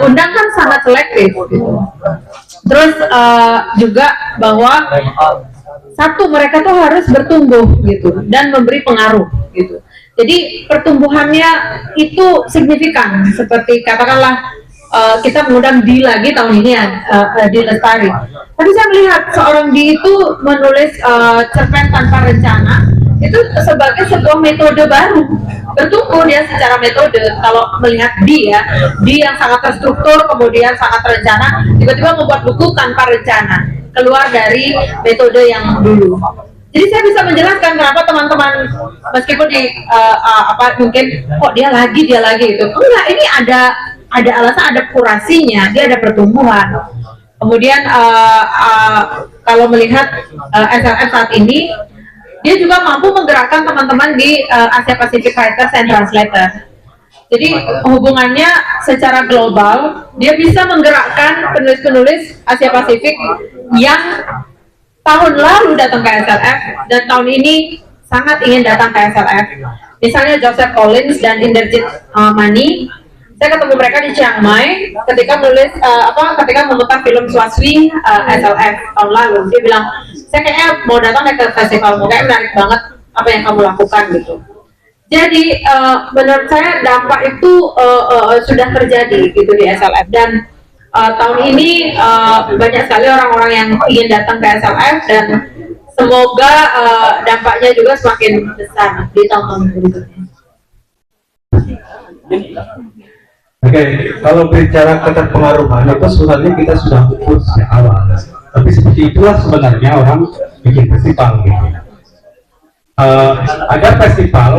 undang kan sangat selektif. Gitu. Terus juga bahwa satu, mereka tuh harus bertumbuh gitu dan memberi pengaruh gitu. Jadi pertumbuhannya itu signifikan, seperti katakanlah kita mengundang Di lagi tahun ini ya, Di Lestari. Tapi saya melihat seorang Di itu menulis cerpen tanpa rencana itu sebagai sebuah metode baru. Bertumbuh dia secara metode. Kalau melihat Di ya, Di yang sangat terstruktur kemudian sangat terencana, tiba-tiba membuat buku tanpa rencana, keluar dari metode yang dulu. Jadi saya bisa menjelaskan kenapa teman-teman meskipun di mungkin kok dia lagi itu enggak, ini ada alasan, ada kurasinya, dia ada pertumbuhan. Kemudian kalau melihat SLF saat ini, dia juga mampu menggerakkan teman-teman di Asia Pacific Writers and Translators. Jadi hubungannya secara global, dia bisa menggerakkan penulis-penulis Asia Pasifik yang tahun lalu datang ke SLF dan tahun ini sangat ingin datang ke SLF. Misalnya Joseph Collins dan Inderjit Mani, saya ketemu mereka di Chiang Mai ketika menulis ketika memutar film Swaswi SLF tahun lalu. Dia bilang, saya kayaknya mau datang ke festivalmu, kayak menarik banget apa yang kamu lakukan gitu. Jadi menurut saya dampak itu sudah terjadi gitu di SLF dan tahun ini banyak sekali orang-orang yang ingin datang ke SLF dan semoga dampaknya juga semakin besar di tahun-tahun berikutnya. Oke, kalau bicara keterpengaruhan itu sebenarnya kita sudah ukur sejak awal. Tapi seperti itulah sebenarnya orang bikin festival gitu. Agar festival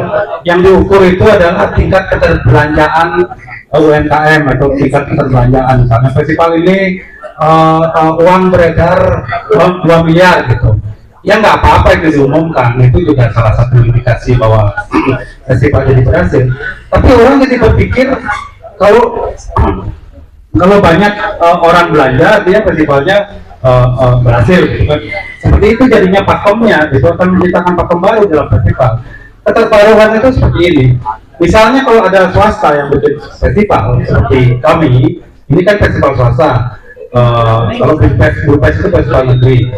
yang diukur itu adalah tingkat keterbelanjaan UMKM atau tingkat keterbelanjaan. Misalnya festival ini uang beredar 2 miliar gitu. Ya nggak apa-apa itu diumumkan, itu juga salah satu indikasi bahwa festival jadi berhasil. Tapi orang jadi berpikir kalau banyak orang belanja, dia festivalnya berhasil gitu kan. Seperti itu jadinya pakemnya, itu akan menciptakan pakem baru dalam festival. Keterparuhan itu seperti ini. Misalnya kalau ada swasta yang bikin festival seperti kami, ini kan festival swasta. Kalau Budapest itu festival negeri.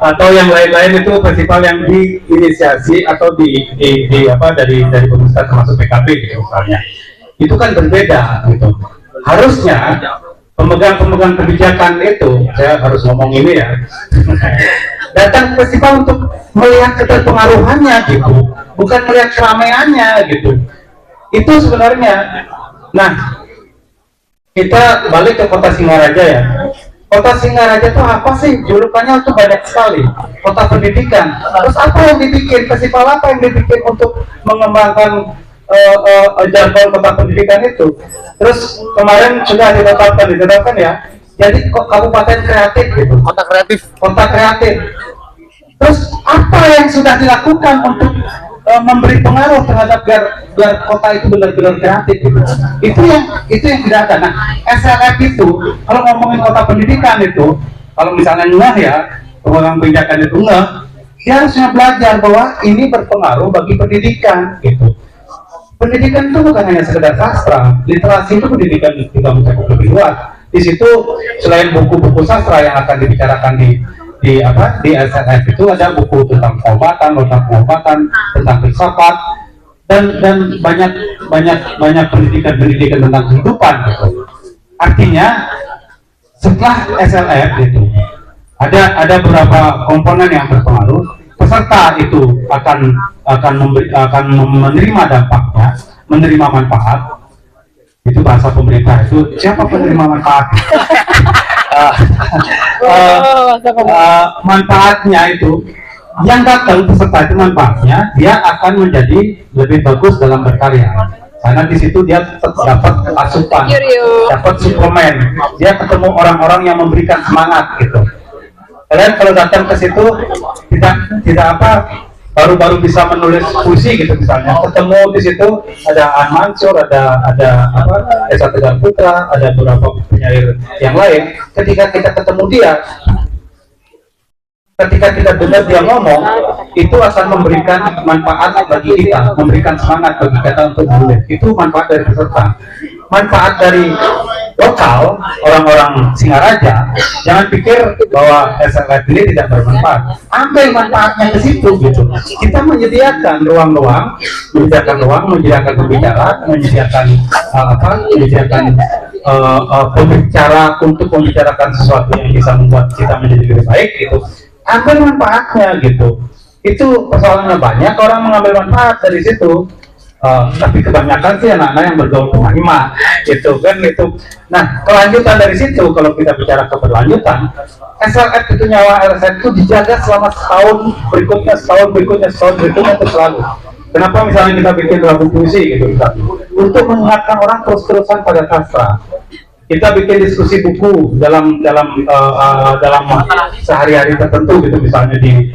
Atau yang lain-lain itu festival yang diinisiasi atau dari pemerintah termasuk PKB gitu misalnya. Itu kan berbeda gitu. Harusnya pemegang kebijakan itu, saya harus ngomong ini ya, datang ke festival untuk melihat keterpengaruhannya gitu, bukan melihat keramaiannya gitu. Itu sebenarnya. Nah, kita balik ke Kota Singaraja ya. Kota Singaraja itu apa sih? Julukannya itu banyak sekali. Kota pendidikan. Terus apa yang dibikin? Festival apa yang dibikin untuk mengembangkan jargon kota pendidikan itu? Terus kemarin sudah ditetapkan ya. Jadi kabupaten kreatif gitu. Kota kreatif. Terus apa yang sudah dilakukan untuk memberi pengaruh terhadap biar kota itu benar-benar kreatif gitu. Itu yang tidak ada. Nah, SLF itu kalau ngomongin kota pendidikan itu, kalau misalnya ngeh ya, pemegang kebijakan itu ngeh, dia harusnya belajar bahwa ini berpengaruh bagi pendidikan gitu. Pendidikan itu bukan hanya sekedar sastra, literasi itu pendidikan juga mencakup lebih luas. Di situ selain buku-buku sastra yang akan dibicarakan di SLF itu ada buku tentang pengobatan, tentang filsafat dan banyak pendidikan tentang kehidupan gitu. Artinya setelah SLF itu ada beberapa komponen yang berpengaruh. Peserta itu akan menerima dampaknya, menerima manfaat. Itu bahasa pemerintah, itu siapa penerima manfaat? Manfaatnya itu yang datang peserta itu manfaatnya dia akan menjadi lebih bagus dalam berkarya karena di situ dia dapat asupan, dapat suplemen, dia ketemu orang-orang yang memberikan semangat gitu. Kalian kalau datang ke situ tidak apa baru-baru bisa menulis puisi gitu misalnya, ketemu di situ ada An Mansur, ada apa Esa Tegar Putra, ada beberapa penyair yang lain. Ketika kita ketemu dia, ketika kita dengar dia ngomong, itu akan memberikan manfaat bagi kita, memberikan semangat bagi kita untuk menulis. Itu manfaat dari peserta. Manfaat dari lokal, orang-orang Singaraja, jangan pikir bahwa SLF ini tidak bermanfaat. Ambil manfaatnya ke situ gitu. Kita menyediakan ruang-ruang, menyediakan pembicara, menyediakan pembicara untuk membicarakan sesuatu yang bisa membuat kita menjadi lebih baik gitu. Ambil manfaatnya gitu. Itu persoalannya, banyak orang mengambil manfaat dari situ. Tapi kebanyakan sih anak-anak yang bergaul dengan gitu kan itu. Nah, kelanjutan dari situ, kalau kita bicara keberlanjutan, SLF itu, nyawa SLF itu dijaga selama setahun berikutnya itu selalu. Kenapa misalnya kita bikin lagu puisi gitu, untuk mengingatkan orang terus-terusan pada sastra. Kita bikin diskusi buku dalam sehari-hari tertentu gitu, misalnya di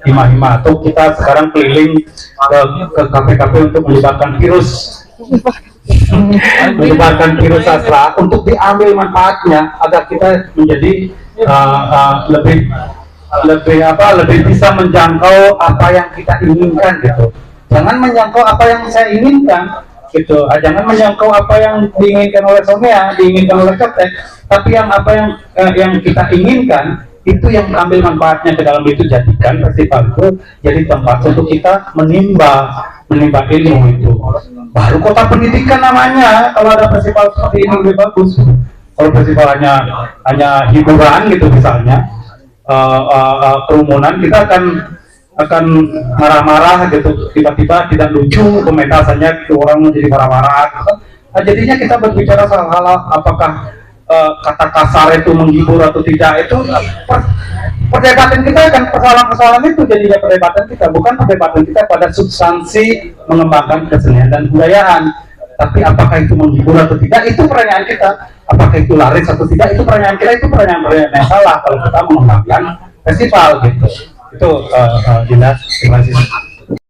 hima-hima, atau kita sekarang keliling ke kafe-kafe untuk menyebarkan virus sastra untuk diambil manfaatnya agar kita menjadi lebih bisa menjangkau apa yang kita inginkan gitu. Jangan menjangkau apa yang saya inginkan gitu, jangan menjangkau apa yang diinginkan oleh Somea, diinginkan oleh Kapten, tapi apa yang kita inginkan itu yang ambil manfaatnya ke dalam itu. Jadikan festival itu jadi tempat untuk kita menimba ilmu itu. Baru kota pendidikan namanya kalau ada festival seperti ini lebih bagus. Kalau festival hanya hiburan gitu misalnya, kerumunan, kita akan marah-marah gitu, tiba-tiba tidak lucu pementasannya gitu, orang menjadi marah-marah gitu. Nah, jadinya kita berbicara hal-hal apakah kata kasar itu menghibur atau tidak, itu perdebatan kita kan persoalan-persoalan itu jadinya perdebatan kita, bukan perdebatan kita pada substansi mengembangkan kesenian dan budayaan. Tapi apakah itu menghibur atau tidak, itu pertanyaan kita. Apakah itu laris atau tidak, itu pertanyaan kita, itu pertanyaan yang salah kalau kita mengembangkan festival gitu. Itu Dinda, terima kasih.